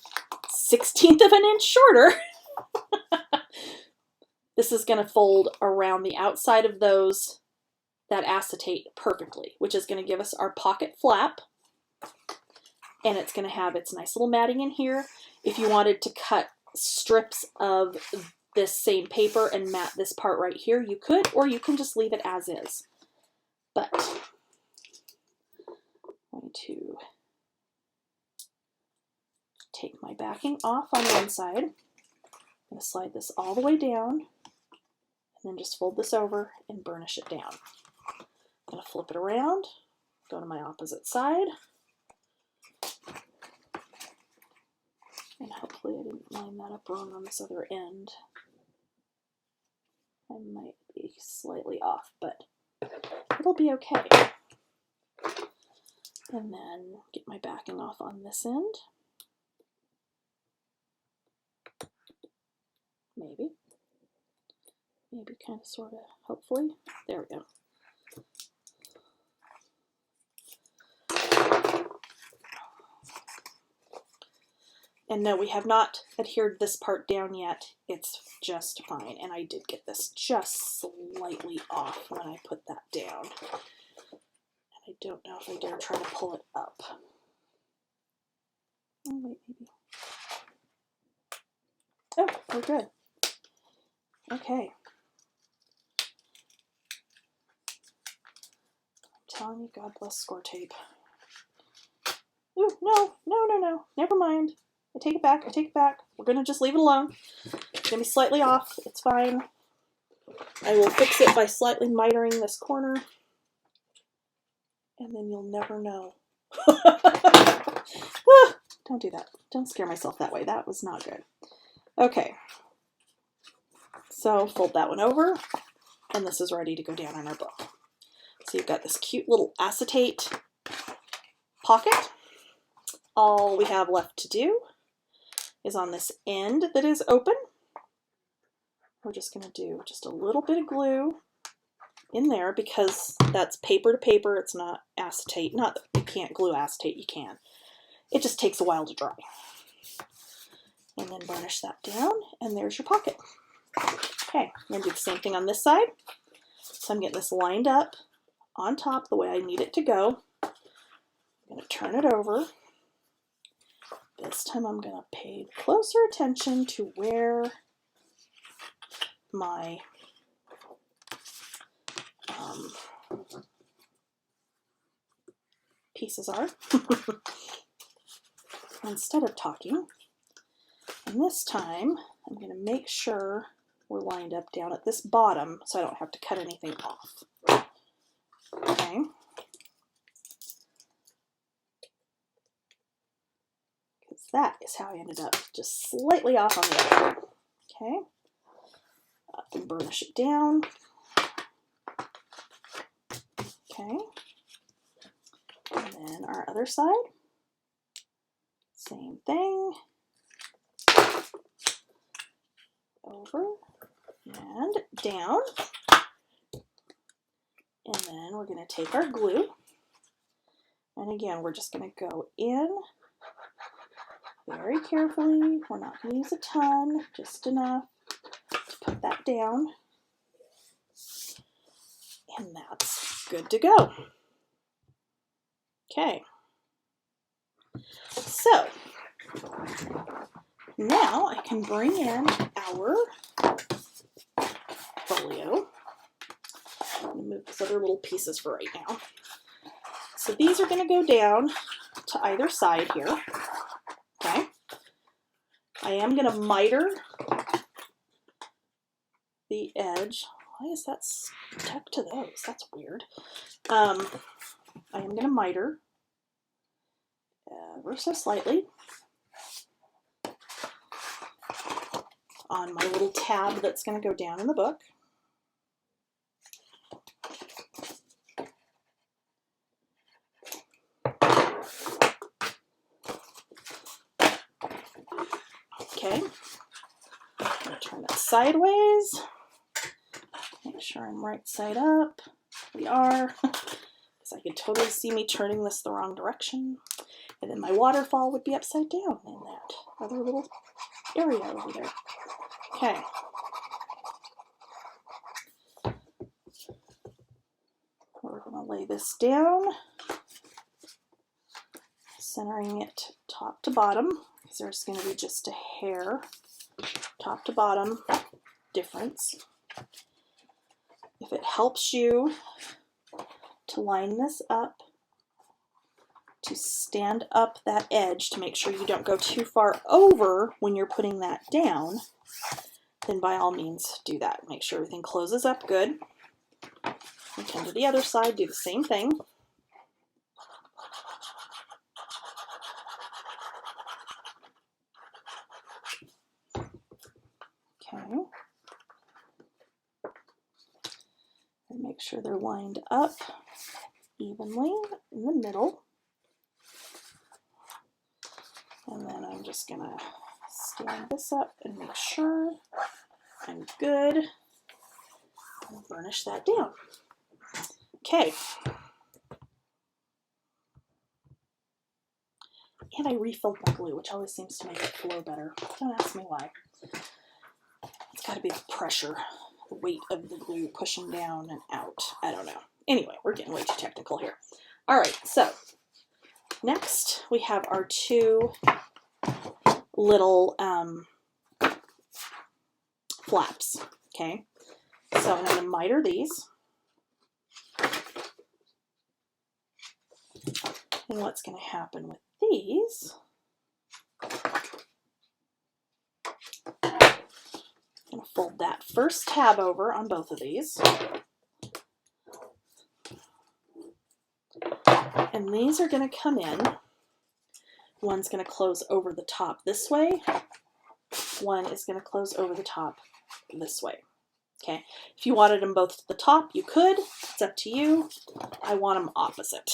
1/16 of an inch shorter, this is going to fold around the outside of that acetate perfectly, which is going to give us our pocket flap. and it's going to have its nice little matting in here. If you wanted to cut strips of this same paper and mat this part right here, you could, or you can just leave it as is. But I'm going to take my backing off on one side. I'm going to slide this all the way down, and then just fold this over and burnish it down. I'm going to flip it around, go to my opposite side, and hopefully I didn't line that up wrong on this other end. I might be slightly off, but it'll be okay. And then get my backing off on this end. Maybe, kind of, sort of, hopefully. There we go. And no, we have not adhered this part down yet. It's just fine. And I did get this just slightly off when I put that down. And I don't know if I dare try to pull it up. Oh, wait, maybe. Oh, we're good. Okay. I'm telling you, God bless score tape. Ooh, no. Never mind. I take it back. We're going to just leave it alone. It's going to be slightly off. It's fine. I will fix it by slightly mitering this corner. And then you'll never know. Don't do that. Don't scare myself that way. That was not good. Okay. So fold that one over. And this is ready to go down in our book. So you've got this cute little acetate pocket. All we have left to do is on this end that is open, we're just going to do just a little bit of glue in there because that's paper to paper. It's not acetate. Not that you can't glue acetate, you can. It just takes a while to dry. And then burnish that down, and there's your pocket. Okay, I'm going to do the same thing on this side. So I'm getting this lined up on top the way I need it to go. I'm going to turn it over. This time I'm going to pay closer attention to where my pieces are instead of talking. And this time I'm going to make sure we're lined up down at this bottom so I don't have to cut anything off. Okay. That is how I ended up, just slightly off on the other. Okay, up and burnish it down. Okay, and then our other side, same thing. Over and down. And then we're going to take our glue. And again, we're just going to go in very carefully. We're not going to use a ton, just enough to put that down. And that's good to go. Okay. So now I can bring in our folio. I'm going to move these other little pieces for right now. So these are going to go down to either side here. Okay. I am going to miter the edge. Why is that stuck to those? That's weird. I am going to miter ever so slightly on my little tab that's going to go down in the book. Okay, I'm going to turn it sideways, make sure I'm right side up. We are, because I could totally see me turning this the wrong direction, and then my waterfall would be upside down in that other little area over there. Okay. We're going to lay this down centering it top to bottom, because there's going to be just a hair top to bottom difference. If it helps you to line this up, to stand up that edge to make sure you don't go too far over when you're putting that down, then by all means do that. Make sure everything closes up good. And come to the other side, do the same thing. Okay. And make sure they're lined up evenly in the middle. And then I'm just going to stand this up and make sure I'm good. And burnish that down. Okay. And I refilled my glue, which always seems to make it flow better. Don't ask me why. It's got to be the pressure, the weight of the glue pushing down and out. I don't know. Anyway, we're getting way too technical here. All right, so next we have our two little flaps. Okay, so I'm going to miter these. And what's going to happen with these, I'm going to fold that first tab over on both of these. And these are going to come in. One's going to close over the top this way. One is going to close over the top this way. Okay, if you wanted them both to the top, you could. It's up to you. I want them opposite.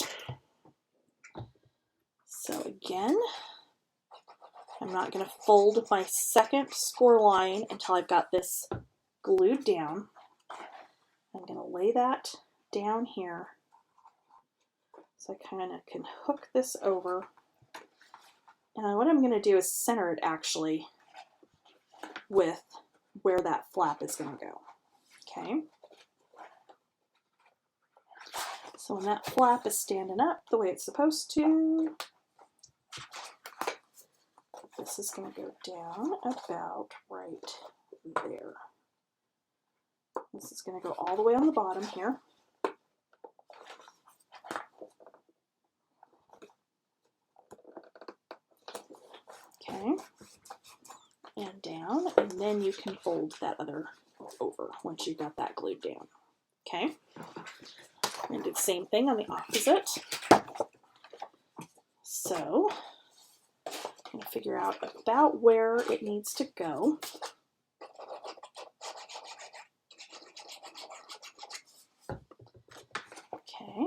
So again, I'm not going to fold my second score line until I've got this glued down. I'm going to lay that down here so I kind of can hook this over. And what I'm going to do is center it actually with where that flap is going to go. Okay. So when that flap is standing up the way it's supposed to, this is going to go down about right there. This is going to go all the way on the bottom here. Okay. And down, and then you can fold that other over once you've got that glued down. Okay. I'm going to do the same thing on the opposite. So I'm going to figure out about where it needs to go. Okay.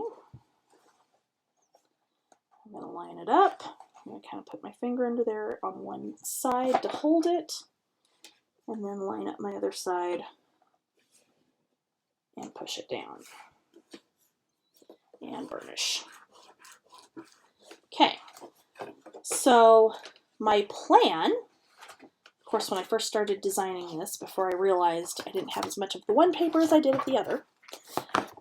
I'm going to line it up. I'm going to kind of put my finger under there on one side to hold it, and then line up my other side and push it down and burnish. Okay, so my plan, of course, when I first started designing this, before I realized I didn't have as much of the one paper as I did of the other,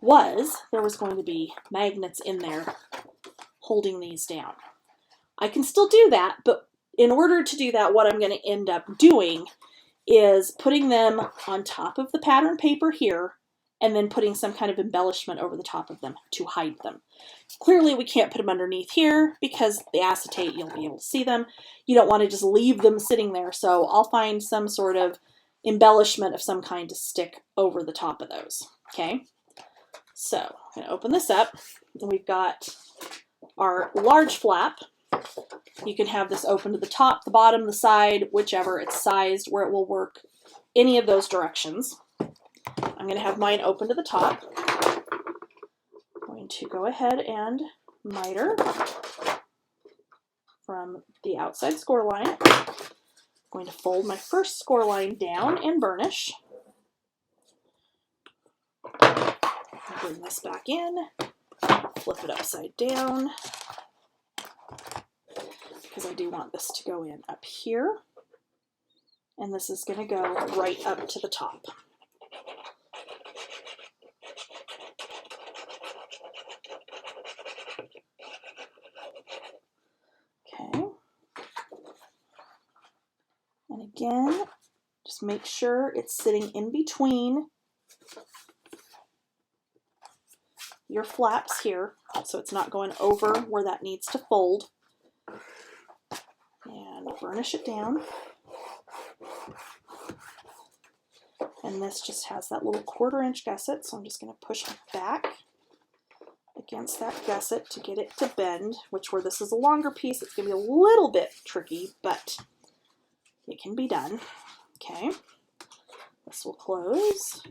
was there was going to be magnets in there holding these down. I can still do that, but in order to do that, what I'm going to end up doing is putting them on top of the pattern paper here, and then putting some kind of embellishment over the top of them to hide them. Clearly, we can't put them underneath here because the acetate, you'll be able to see them. You don't want to just leave them sitting there, so I'll find some sort of embellishment of some kind to stick over the top of those. Okay, so I'm going to open this up, and we've got our large flap. You can have this open to the top, the bottom, the side, whichever. It's sized where it will work any of those directions. I'm going to have mine open to the top. I'm going to go ahead and miter from the outside score line. I'm going to fold my first score line down and burnish. Bring this back in, flip it upside down, because I do want this to go in up here, and this is going to go right up to the top. again, just make sure it's sitting in between your flaps here, so it's not going over where that needs to fold. And burnish it down. And this just has that little 1/4 inch gusset, so I'm just going to push it back against that gusset to get it to bend, which where this is a longer piece, it's going to be a little bit tricky, but it can be done. Okay, this will close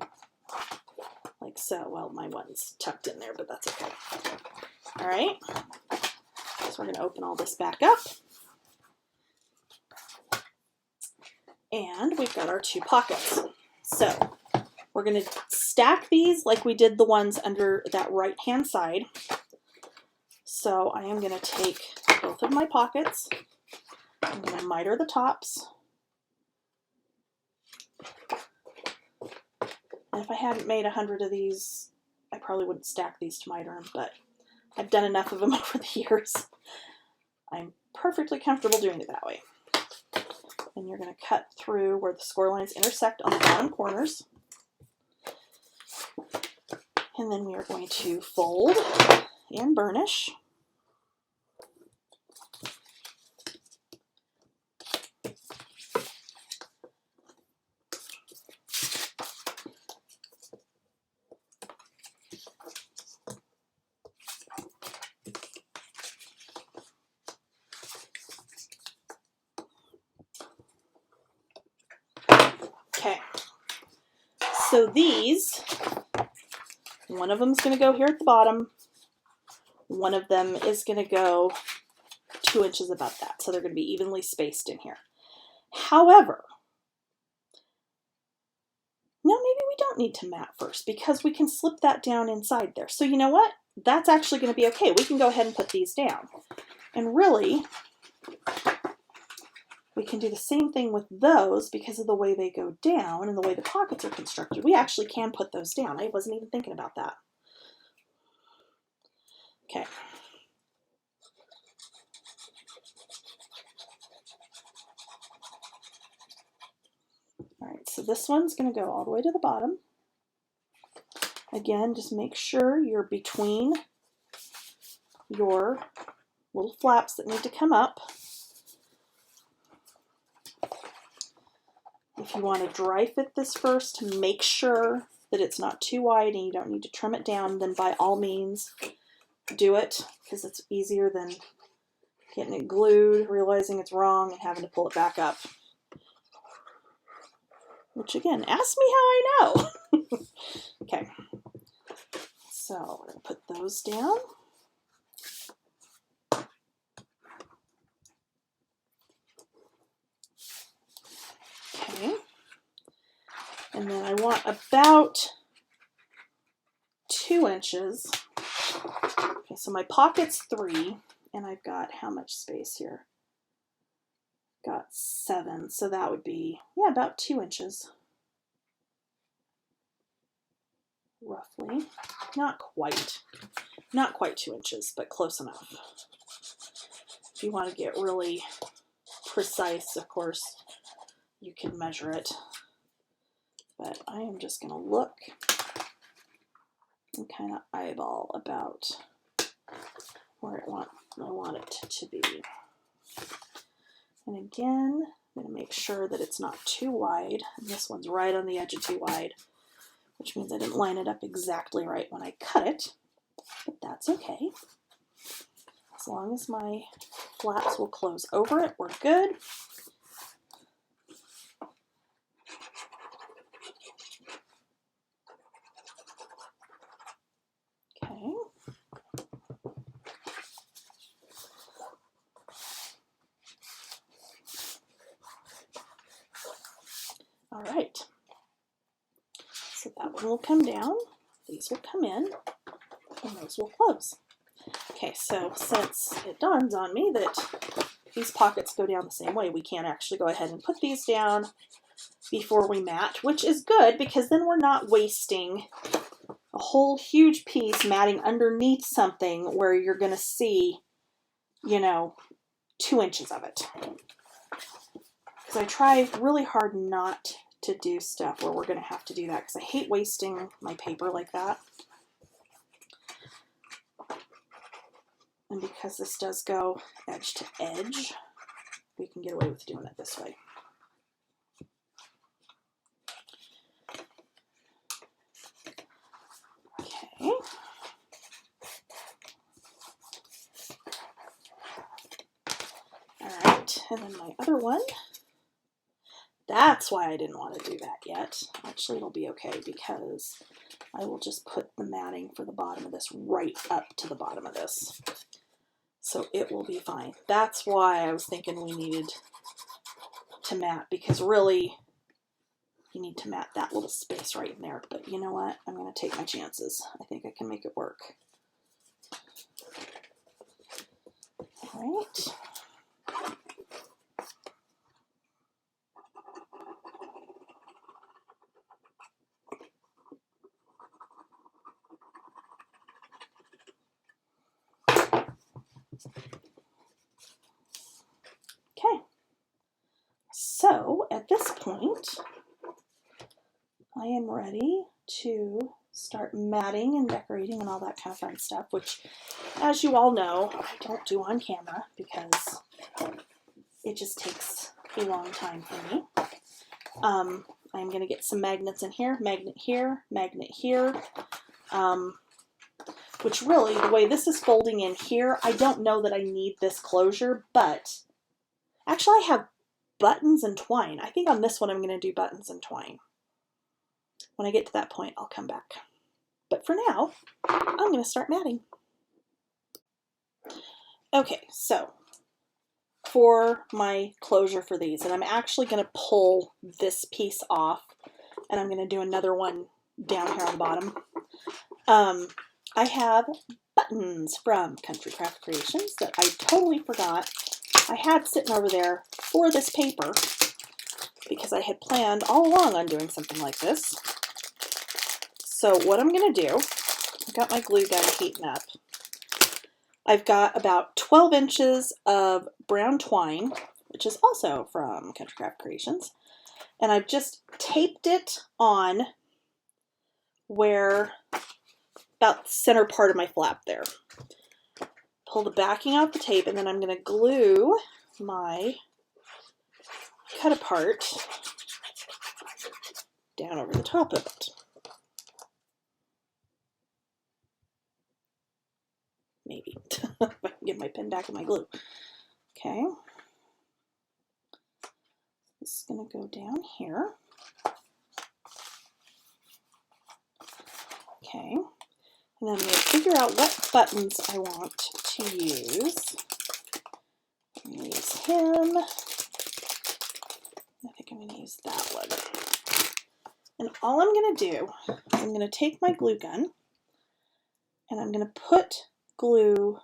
like so. Well, my one's tucked in there, but that's okay. All right, so we're going to open all this back up. And we've got our 2 pockets. So we're going to stack these like we did the ones under that right-hand side. So I am going to take both of my pockets. I'm going to miter the tops. And if I hadn't made 100 of these, I probably wouldn't stack these to miter them, but I've done enough of them over the years. I'm perfectly comfortable doing it that way. And you're going to cut through where the score lines intersect on the bottom corners. And then we are going to fold and burnish. Okay, so these, one of them is going to go here at the bottom, one of them is going to go 2 inches above that, so they're going to be evenly spaced in here. However, no, maybe we don't need to mat first because we can slip that down inside there. So you know what? That's actually going to be okay. We can go ahead and put these down. And really, we can do the same thing with those because of the way they go down and the way the pockets are constructed. We actually can put those down. I wasn't even thinking about that. Okay. All right, so this one's going to go all the way to the bottom. Again, just make sure you're between your little flaps that need to come up. If you want to dry fit this first to make sure that it's not too wide and you don't need to trim it down, then by all means do it because it's easier than getting it glued, realizing it's wrong, and having to pull it back up. Which again, ask me how I know. Okay, so we're going to put those down. Okay, and then I want about 2 inches. Okay, so my pocket's 3, and I've got how much space here? Got 7, so that would be, yeah, about 2 inches. Roughly. Not quite 2 inches, but close enough. If you want to get really precise, of course, you can measure it. But I am just going to look and kind of eyeball about where I want it to be. And again, I'm going to make sure that it's not too wide. And this one's right on the edge of too wide, which means I didn't line it up exactly right when I cut it, but that's okay. As long as my flaps will close over it, we're good. Okay. All right. So that one will come down, these will come in, and those will close. Okay, so since it dawns on me that these pockets go down the same way, we can actually go ahead and put these down before we mat, which is good because then we're not wasting a whole huge piece matting underneath something where you're going to see, you know, 2 inches of it. Because So I try really hard not to do stuff where we're going to have to do that because I hate wasting my paper like that. And because this does go edge to edge, we can get away with doing it this way. Okay. All right, and then my other one. That's why I didn't want to do that yet. Actually, it'll be okay because I will just put the matting for the bottom of this right up to the bottom of this. So it will be fine. That's why I was thinking we needed to mat, because really you need to mat that little space right in there. But you know what? I'm going to take my chances. I think I can make it work. All right. Okay, so at this point, I am ready to start matting and decorating and all that kind of fun stuff, which, as you all know, I don't do on camera because it just takes a long time for me. I'm going to get some magnets in here, magnet here, which really, the way this is folding in here, I don't know that I need this closure, but actually I have buttons and twine. I think on this one I'm going to do buttons and twine. When I get to that point, I'll come back. But for now, I'm going to start matting. Okay, so for my closure for these, and I'm actually going to pull this piece off, and I'm going to do another one down here on the bottom. I have buttons from Country Craft Creations that I totally forgot I had sitting over there for this paper because I had planned all along on doing something like this. So what I'm going to do, I've got my glue gun heating up. I've got about 12 inches of brown twine, which is also from Country Craft Creations, and I've just taped it on where, about the center part of my flap there. Pull the backing out the tape, and then I'm going to glue my cut apart down over the top of it. Maybe. If I can get my pen back in my glue. Okay. This is going to go down here. Okay. And then I'm going to figure out what buttons I want to use. I'm going to use him. I think I'm going to use that one. And all I'm going to do is I'm going to take my glue gun and I'm going to put glue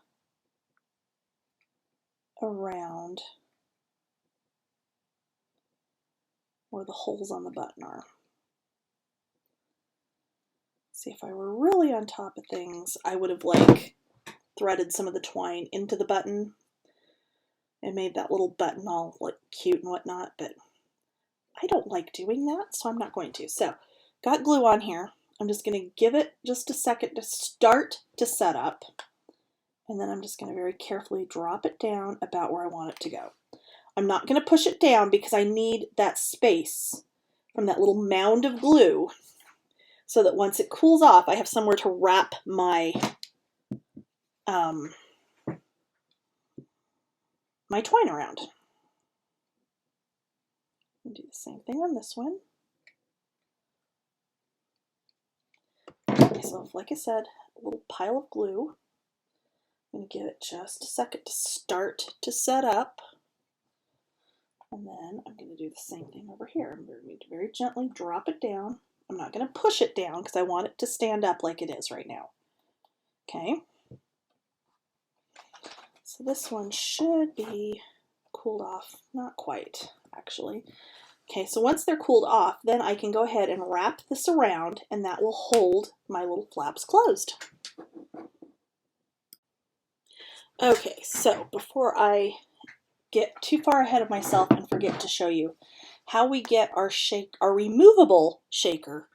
around where the holes on the button are. See, if I were really on top of things, I would have like threaded some of the twine into the button and made that little button all like cute and whatnot, but I don't like doing that, so I'm not going to. So, got glue on here. I'm just going to give it just a second to start to set up, and then I'm just going to very carefully drop it down about where I want it to go. I'm not going to push it down because I need that space from that little mound of glue so that once it cools off, I have somewhere to wrap my my twine around. I'll do the same thing on this one. So, like I said, a little pile of glue. I'm going to give it just a second to start to set up. And then I'm going to do the same thing over here. I'm going to very gently drop it down. I'm not going to push it down because I want it to stand up like it is right now. Okay. So this one should be cooled off. Not quite, actually. Okay, so once they're cooled off, then I can go ahead and wrap this around, and that will hold my little flaps closed. Okay, so before I get too far ahead of myself and forget to show you how we get our removable shaker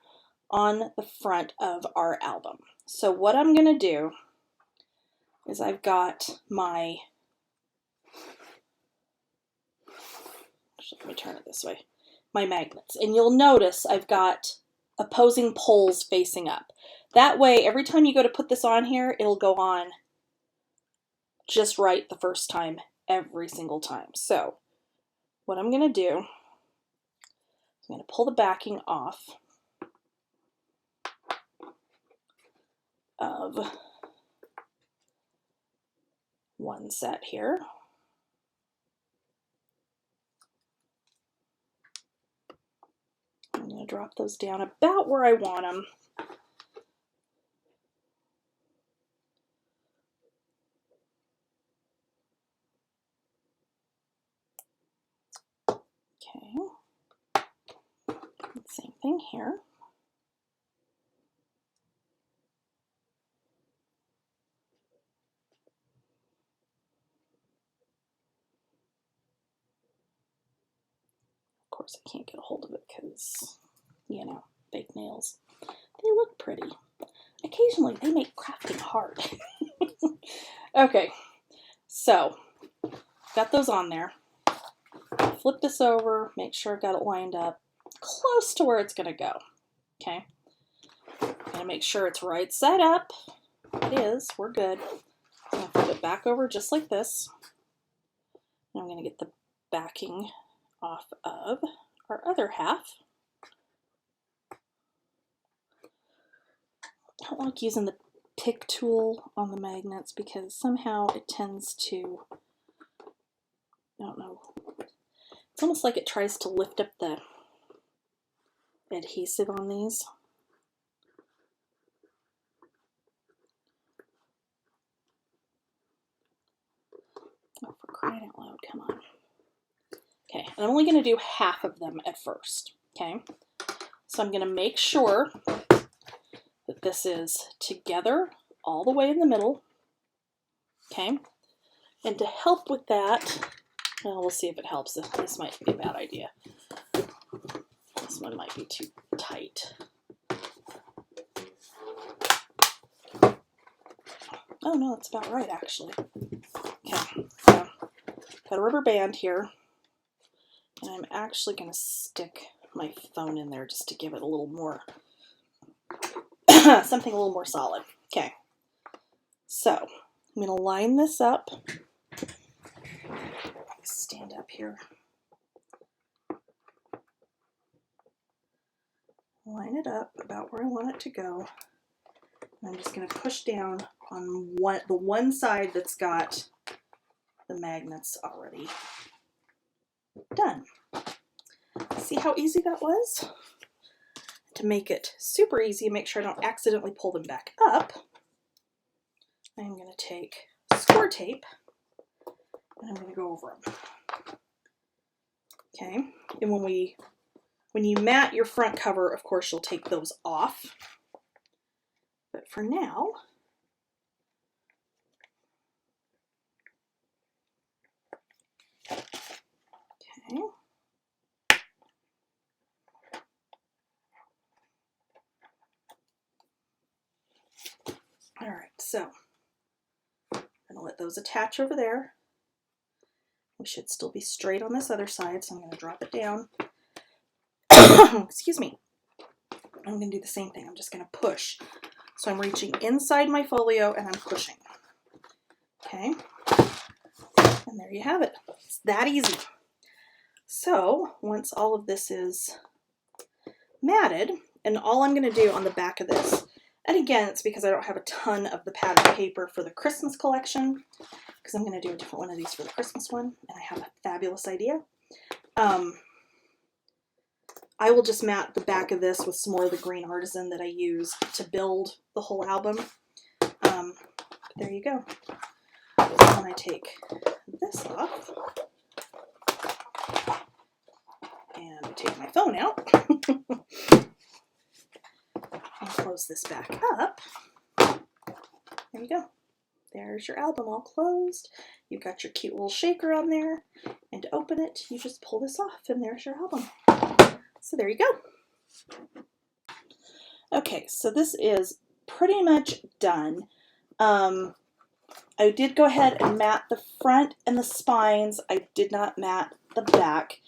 on the front of our album. So what I'm going to do is I've got my, let me turn it this way, my magnets. And you'll notice I've got opposing poles facing up. That way, every time you go to put this on here, it'll go on just right the first time, every single time. So what I'm going to do, I'm going to pull the backing off of one set here. I'm going to drop those down about where I want them. Okay, same thing here. Of course, I can't get a hold of it because, you know, fake nails. They look pretty. Occasionally, they make crafting hard. Okay, so got those on there. Flip this over, make sure I've got it lined up close to where it's going to go. Okay, I'm going to make sure it's right side up. It is, we're good. I'm going to flip it back over just like this. And I'm going to get the backing off of our other half. I don't like using the pick tool on the magnets because somehow it tends to, I don't know, it's almost like it tries to lift up the adhesive on these. Oh, for crying out loud, come on. Okay, and I'm only going to do half of them at first, okay? So I'm going to make sure that this is together all the way in the middle, okay? And to help with that, well, we'll see if it helps. This might be a bad idea. This one might be too tight. Oh no, that's about right actually. Okay, so got a rubber band here, and I'm actually going to stick my phone in there just to give it a little more, something a little more solid. Okay, so I'm going to line this up. Stand up here. Line it up about where I want it to go. And I'm just going to push down on the one side that's got the magnets already done. See how easy that was? To make it super easy and make sure I don't accidentally pull them back up, I'm going to take score tape and I'm going to go over them. Okay, and when you mat your front cover, of course you'll take those off. But for now, okay. All right, so I'm going to let those attach over there. We should still be straight on this other side, so I'm going to drop it down. Excuse me. I'm going to do the same thing. I'm just going to push. So I'm reaching inside my folio and I'm pushing. Okay. And there you have it. It's that easy. So once all of this is matted, and all I'm going to do on the back of this, and again, it's because I don't have a ton of the pattern paper for the Christmas collection, because I'm going to do a different one of these for the Christmas one, and I have a fabulous idea. I will just mat the back of this with some more of the green artisan that I use to build the whole album. There you go. So when I take this off, and I take my phone out, and close this back up, there you go. There's your album all closed. You've got your cute little shaker on there, and to open it, you just pull this off, and there's your album. So there you go. Okay, so this is pretty much done. I did go ahead and mat the front and the spines. I did not mat the back.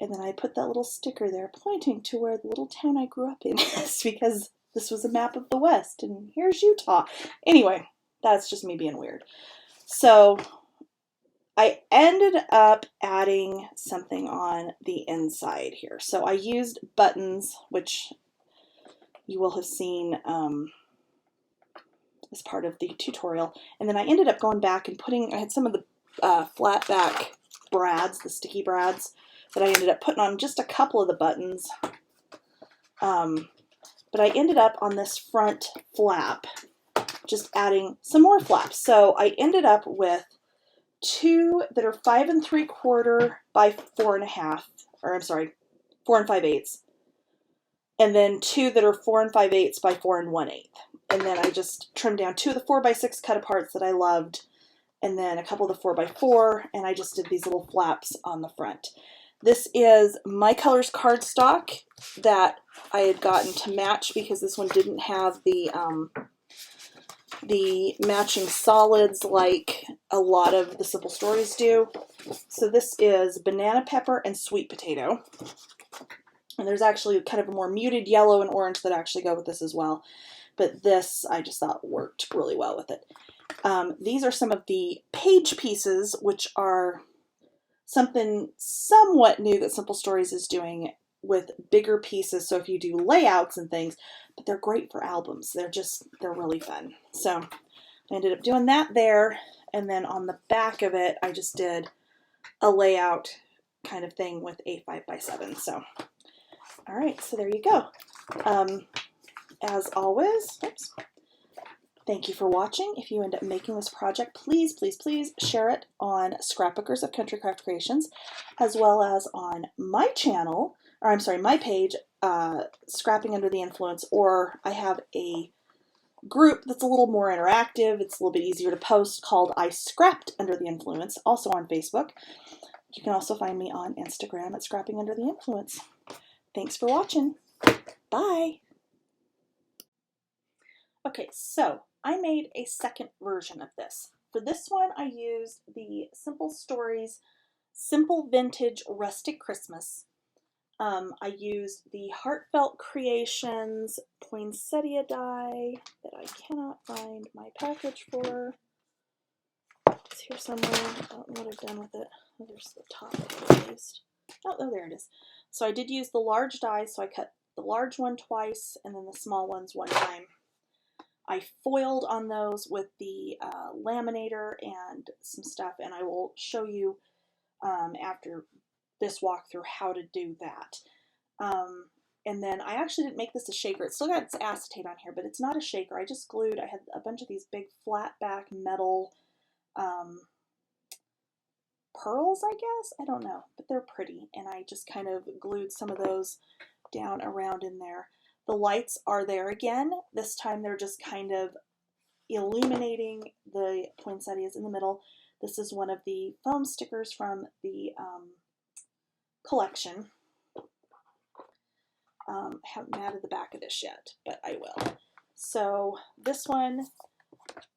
And then I put that little sticker there pointing to where the little town I grew up in is, because this was a map of the West, and here's Utah. Anyway, that's just me being weird. So I ended up adding something on the inside here. So I used buttons, which you will have seen as part of the tutorial. And then I ended up going back and I had some of the flat back brads, the sticky brads, that I ended up putting on just a couple of the buttons. But I ended up on this front flap just adding some more flaps. So I ended up with 2 that are 5 3/4 by 4.5, or I'm sorry, 4 5/8, and then 2 that are 4 5/8 by 4 1/8. And then I just trimmed down 2 of the 4x6 cut aparts that I loved, and then a couple of the 4x4, and I just did these little flaps on the front. This is my Colors cardstock that I had gotten to match because this one didn't have the matching solids like a lot of the Simple Stories do. So this is banana pepper and sweet potato. And there's actually kind of a more muted yellow and orange that actually go with this as well. But this I just thought worked really well with it. These are some of the page pieces, which are something somewhat new that Simple Stories is doing with bigger pieces. So if you do layouts and things, but they're great for albums. They're really fun. So I ended up doing that there. And then on the back of it, I just did a layout kind of thing with a 5x7. So, all right, so there you go. As always, oops, thank you for watching. If you end up making this project, please, please, please share it on Scrapbookers of Country Craft Creations, as well as on my channel, or I'm sorry, my page, Scrapping Under the Influence, or I have a group that's a little more interactive. It's a little bit easier to post, called I Scrapped Under the Influence, also on Facebook. You can also find me on Instagram at Scrapping Under the Influence. Thanks for watching. Bye. Okay, so I made a second version of this. For this one, I used the Simple Stories Simple Vintage Rustic Christmas. I used the Heartfelt Creations poinsettia die that I cannot find my package for. It's here somewhere. I don't know what I've done with it. Oh, there's the top at least. Oh, there it is. So I did use the large die, so I cut the large one twice and then the small ones one time. I foiled on those with the laminator and some stuff, and I will show you after this walkthrough how to do that. And then I actually didn't make this a shaker. It still got its acetate on here, but it's not a shaker. I just glued, I had a bunch of these big flat back metal pearls, I guess? I don't know, but they're pretty. And I just kind of glued some of those down around in there. The lights are there again. This time they're just kind of illuminating the poinsettias in the middle. This is one of the foam stickers from the collection. I haven't matted the back of this yet, but I will. So this one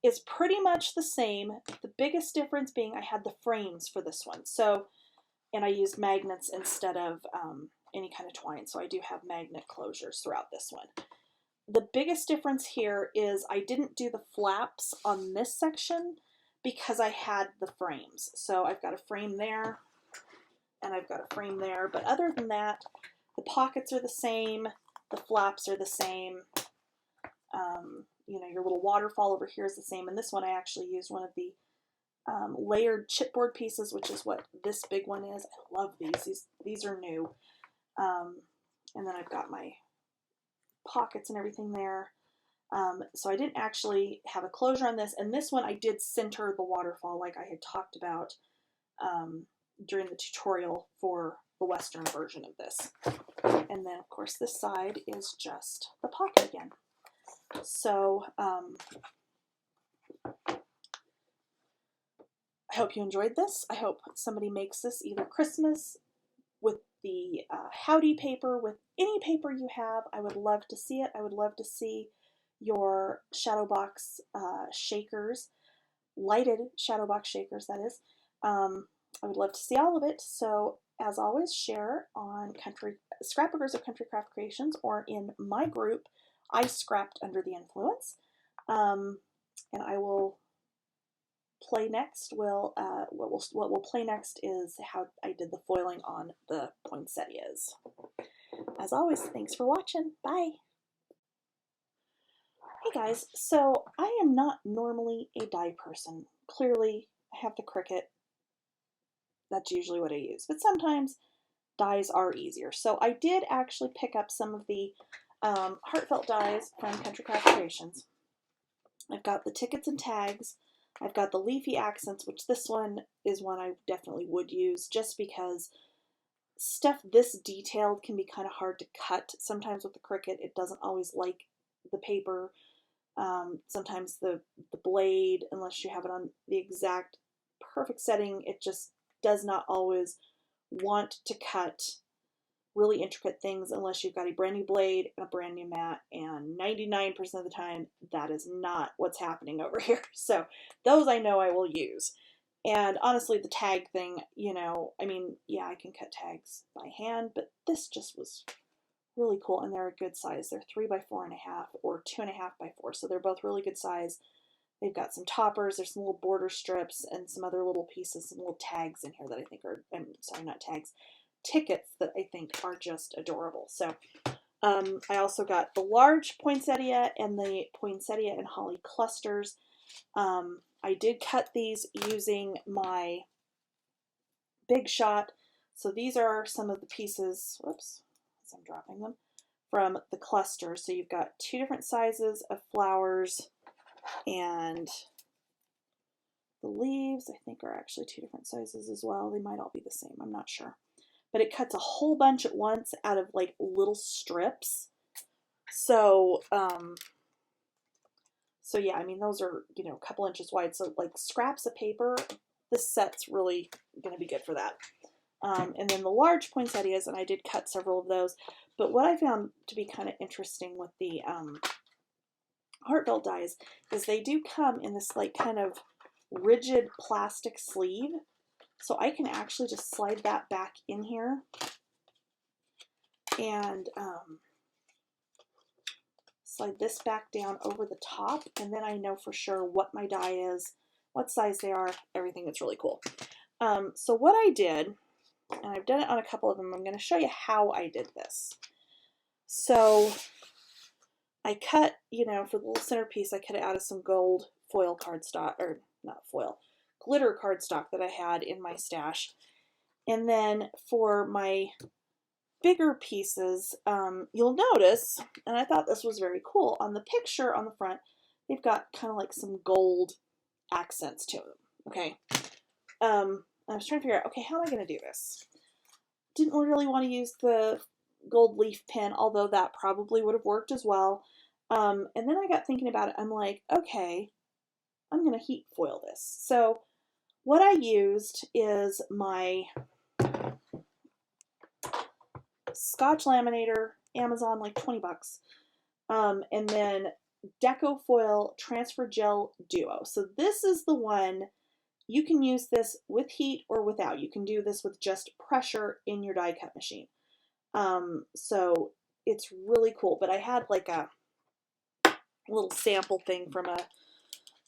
is pretty much the same. The biggest difference being I had the frames for this one. So, and I used magnets instead of any kind of twine. So I do have magnet closures throughout this one. The biggest difference here is I didn't do the flaps on this section because I had the frames. So I've got a frame there and I've got a frame there. But other than that, the pockets are the same. The flaps are the same. You know, your little waterfall over here is the same. And this one I actually used one of the layered chipboard pieces, which is what this big one is. I love these. These are new. And then I've got my pockets and everything there. So I didn't actually have a closure on this. And this one I did center the waterfall like I had talked about during the tutorial for the Western version of this. And then of course this side is just the pocket again. So I I hope you enjoyed this. I hope somebody makes this either Christmas with the Howdy paper, with any paper you have. I would love to see it. I would love to see your shadow box shakers, lighted shadow box shakers, that is. I would love to see all of it. So as always, share on Scrapbookers of Country Craft Creations, or in my group, I Scrapped Under the Influence. And I will play next. What we'll play next is how I did the foiling on the poinsettias. As always, thanks for watching. Bye. Hey guys, so I am not normally a die person. Clearly, I have the Cricut. That's usually what I use, but sometimes dies are easier. So I did actually pick up some of the heartfelt dies from Country Craft Creations. I've got the tickets and tags. I've got the leafy accents, which this one is one I definitely would use, just because stuff this detailed can be kind of hard to cut. Sometimes with the Cricut, it doesn't always like the paper. Sometimes the blade, unless you have it on the exact perfect setting, it just does not always want to cut really intricate things unless you've got a brand new blade and a brand new mat, and 99% of the time that is not what's happening over here. So those I know I will use. And honestly, the tag thing, you know, I mean, yeah, I can cut tags by hand, but this just was really cool, and they're a good size. They're 3 by 4.5 or 2.5 by 4, so they're both really good size. They've got some toppers, there's some little border strips, and some other little pieces, some little tags in here that I think are, I'm sorry, not tags, tickets that I think are just adorable. So I also got the large poinsettia and the poinsettia and holly clusters. I did cut these using my Big Shot. So these are some of the pieces, whoops, as I'm dropping them, from the cluster. So you've got 2 different sizes of flowers, and the leaves I think are actually 2 different sizes as well. They might all be the same, I'm not sure. But it cuts a whole bunch at once out of like little strips. So, so yeah, I mean, those are, you know, a couple inches wide. So like scraps of paper, this set's really going to be good for that. And then the large poinsettias, and I did cut several of those. But what I found to be kind of interesting with the heartfelt dies is they do come in this like kind of rigid plastic sleeve. So I can actually just slide that back in here and slide this back down over the top, and then I know for sure what my die is, what size they are, everything. It's really cool. So what I did, and I've done it on a couple of them, I'm going to show you how I did this. So I cut, you know, for the little centerpiece, I cut it out of some gold foil cardstock, or not foil, glitter cardstock that I had in my stash. And then for my bigger pieces, you'll notice, and I thought this was very cool, on the picture on the front, they've got kind of like some gold accents to them, okay? I was trying to figure out, okay, how am I going to do this? Didn't really want to use the gold leaf pin, although that probably would have worked as well. And then I got thinking about it. I'm like, okay, I'm going to heat foil this. So what I used is my Scotch laminator, Amazon, like 20 bucks. And then Deco Foil Transfer Gel Duo. So this is the one, you can use this with heat or without. You can do this with just pressure in your die cut machine. So it's really cool. But I had like a little sample thing from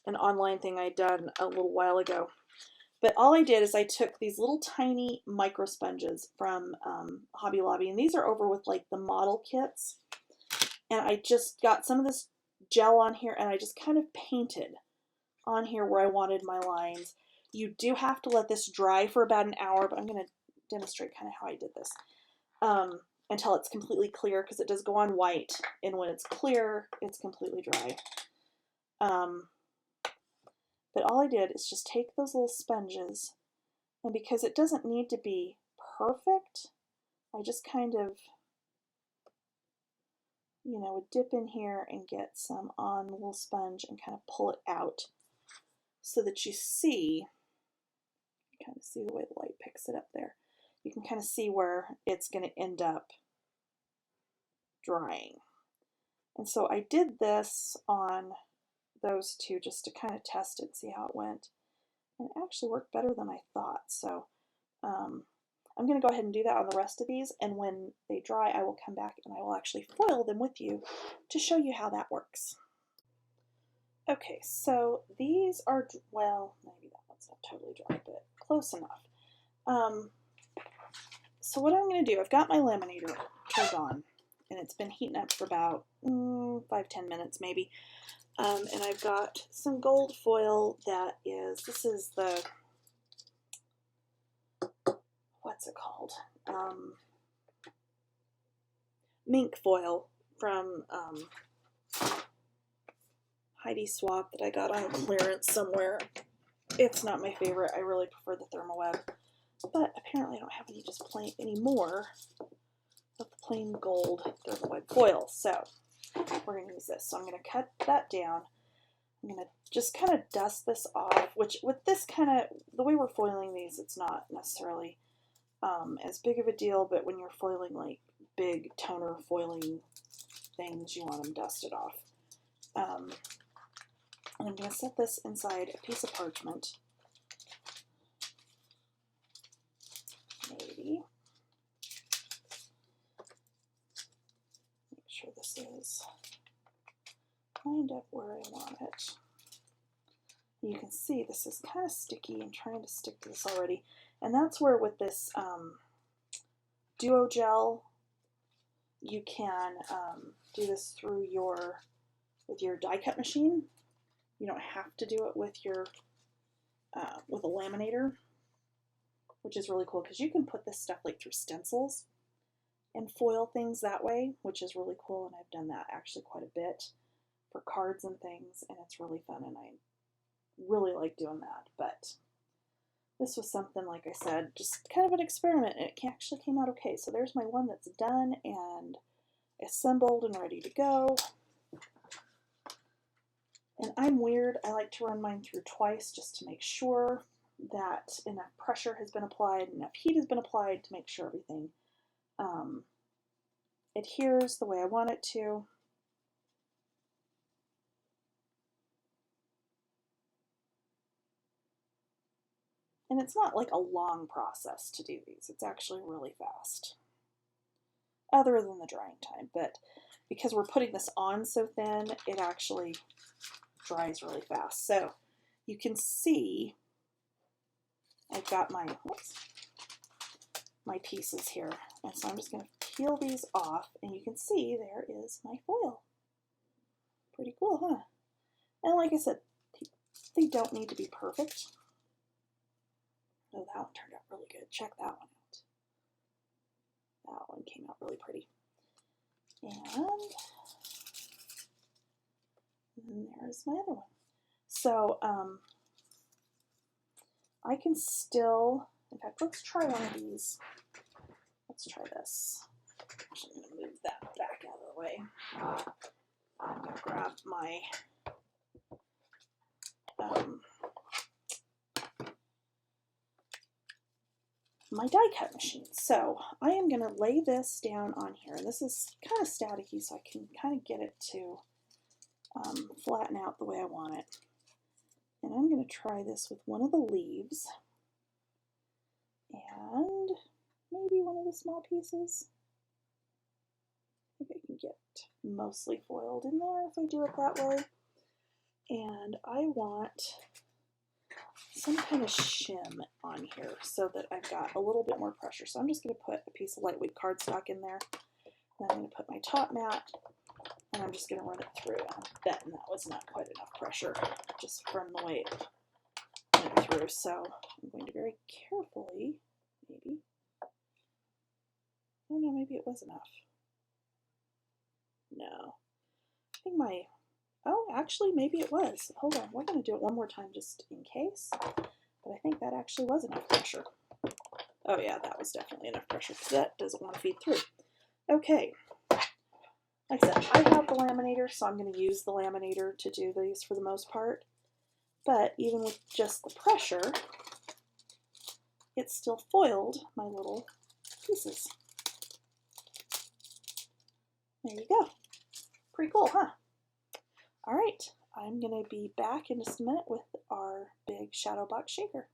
an online thing I'd done a little while ago. But all I did is I took these little tiny micro sponges from Hobby Lobby, and these are over with like the model kits. And I just got some of this gel on here, and I just kind of painted on here where I wanted my lines. You do have to let this dry for about an hour, but I'm going to demonstrate kind of how I did this until it's completely clear, because it does go on white, and when it's clear, it's completely dry. But all I did is just take those little sponges, and because it doesn't need to be perfect, I just kind of, you know, would dip in here and get some on the little sponge and kind of pull it out so that you see kind of see the way the light picks it up there. You can kind of see where it's going to end up drying. And so I did this on those two just to kind of test it and see how it went. And it actually worked better than I thought. So I'm going to go ahead and do that on the rest of these, and when they dry I will come back and I will actually foil them with you to show you how that works. Okay, so these are, well, maybe that one's not totally dry, but close enough. So what I'm going to do, I've got my laminator turned on, and it's been heating up for about 5-10 minutes maybe. And I've got some gold foil that is, this is the, what's it called? Mink foil from Howdy swap that I got on clearance somewhere. It's not my favorite. I really prefer the Thermoweb, but apparently I don't have any more of the plain gold Thermoweb foil. So we're going to use this. So I'm going to cut that down. I'm going to just kind of dust this off, which with this kind of, the way we're foiling these, it's not necessarily as big of a deal, but when you're foiling like big toner foiling things, you want them dusted off. And I'm going to set this inside a piece of parchment. Maybe. Make sure this is lined up where I want it. You can see this is kind of sticky and trying to stick to this already. And that's where with this Duo Gel, you can do this through with your die cut machine. You don't have to do it with your with a laminator, which is really cool because you can put this stuff like through stencils and foil things that way, which is really cool. And I've done that actually quite a bit for cards and things, and it's really fun, and I really like doing that. But this was something, like I said, just kind of an experiment, and it actually came out okay. So there's my one that's done and assembled and ready to go. And I'm weird, I like to run mine through twice just to make sure that enough pressure has been applied, enough heat has been applied to make sure everything adheres the way I want it to. And it's not like a long process to do these, it's actually really fast, other than the drying time. But because we're putting this on so thin, it actually dries really fast. So you can see I've got my pieces here, and so I'm just going to peel these off, and you can see there is my foil. Pretty cool, huh? And like I said, they don't need to be perfect. Oh, that one turned out really good. Check that one out. That one came out really pretty. And there's my other one. So I can still, in fact, let's try one of these. Let's try this. Actually, I'm going to move that back out of the way. I'm going to grab my my die cut machine. So I am going to lay this down on here, and this is kind of staticky, so I can kind of get it to flatten out the way I want it. And I'm going to try this with one of the leaves and maybe one of the small pieces. I think I can get mostly foiled in there if I do it that way. And I want some kind of shim on here so that I've got a little bit more pressure. So I'm just going to put a piece of lightweight cardstock in there. Then I'm going to put my top mat, and I'm just going to run it through. I'm betting that was not quite enough pressure just from the way it went through. So I'm going to very carefully, maybe, oh no, maybe it was enough. No, I think my, oh, actually, maybe it was. Hold on, we're going to do it one more time just in case. But I think that actually was enough pressure. Oh yeah, that was definitely enough pressure because that doesn't want to feed through. Okay, like I said, I have the laminator, so I'm going to use the laminator to do these for the most part. But even with just the pressure, it still foiled my little pieces. There you go. Pretty cool, huh? All right, I'm going to be back in just a minute with our big shadow box shaker.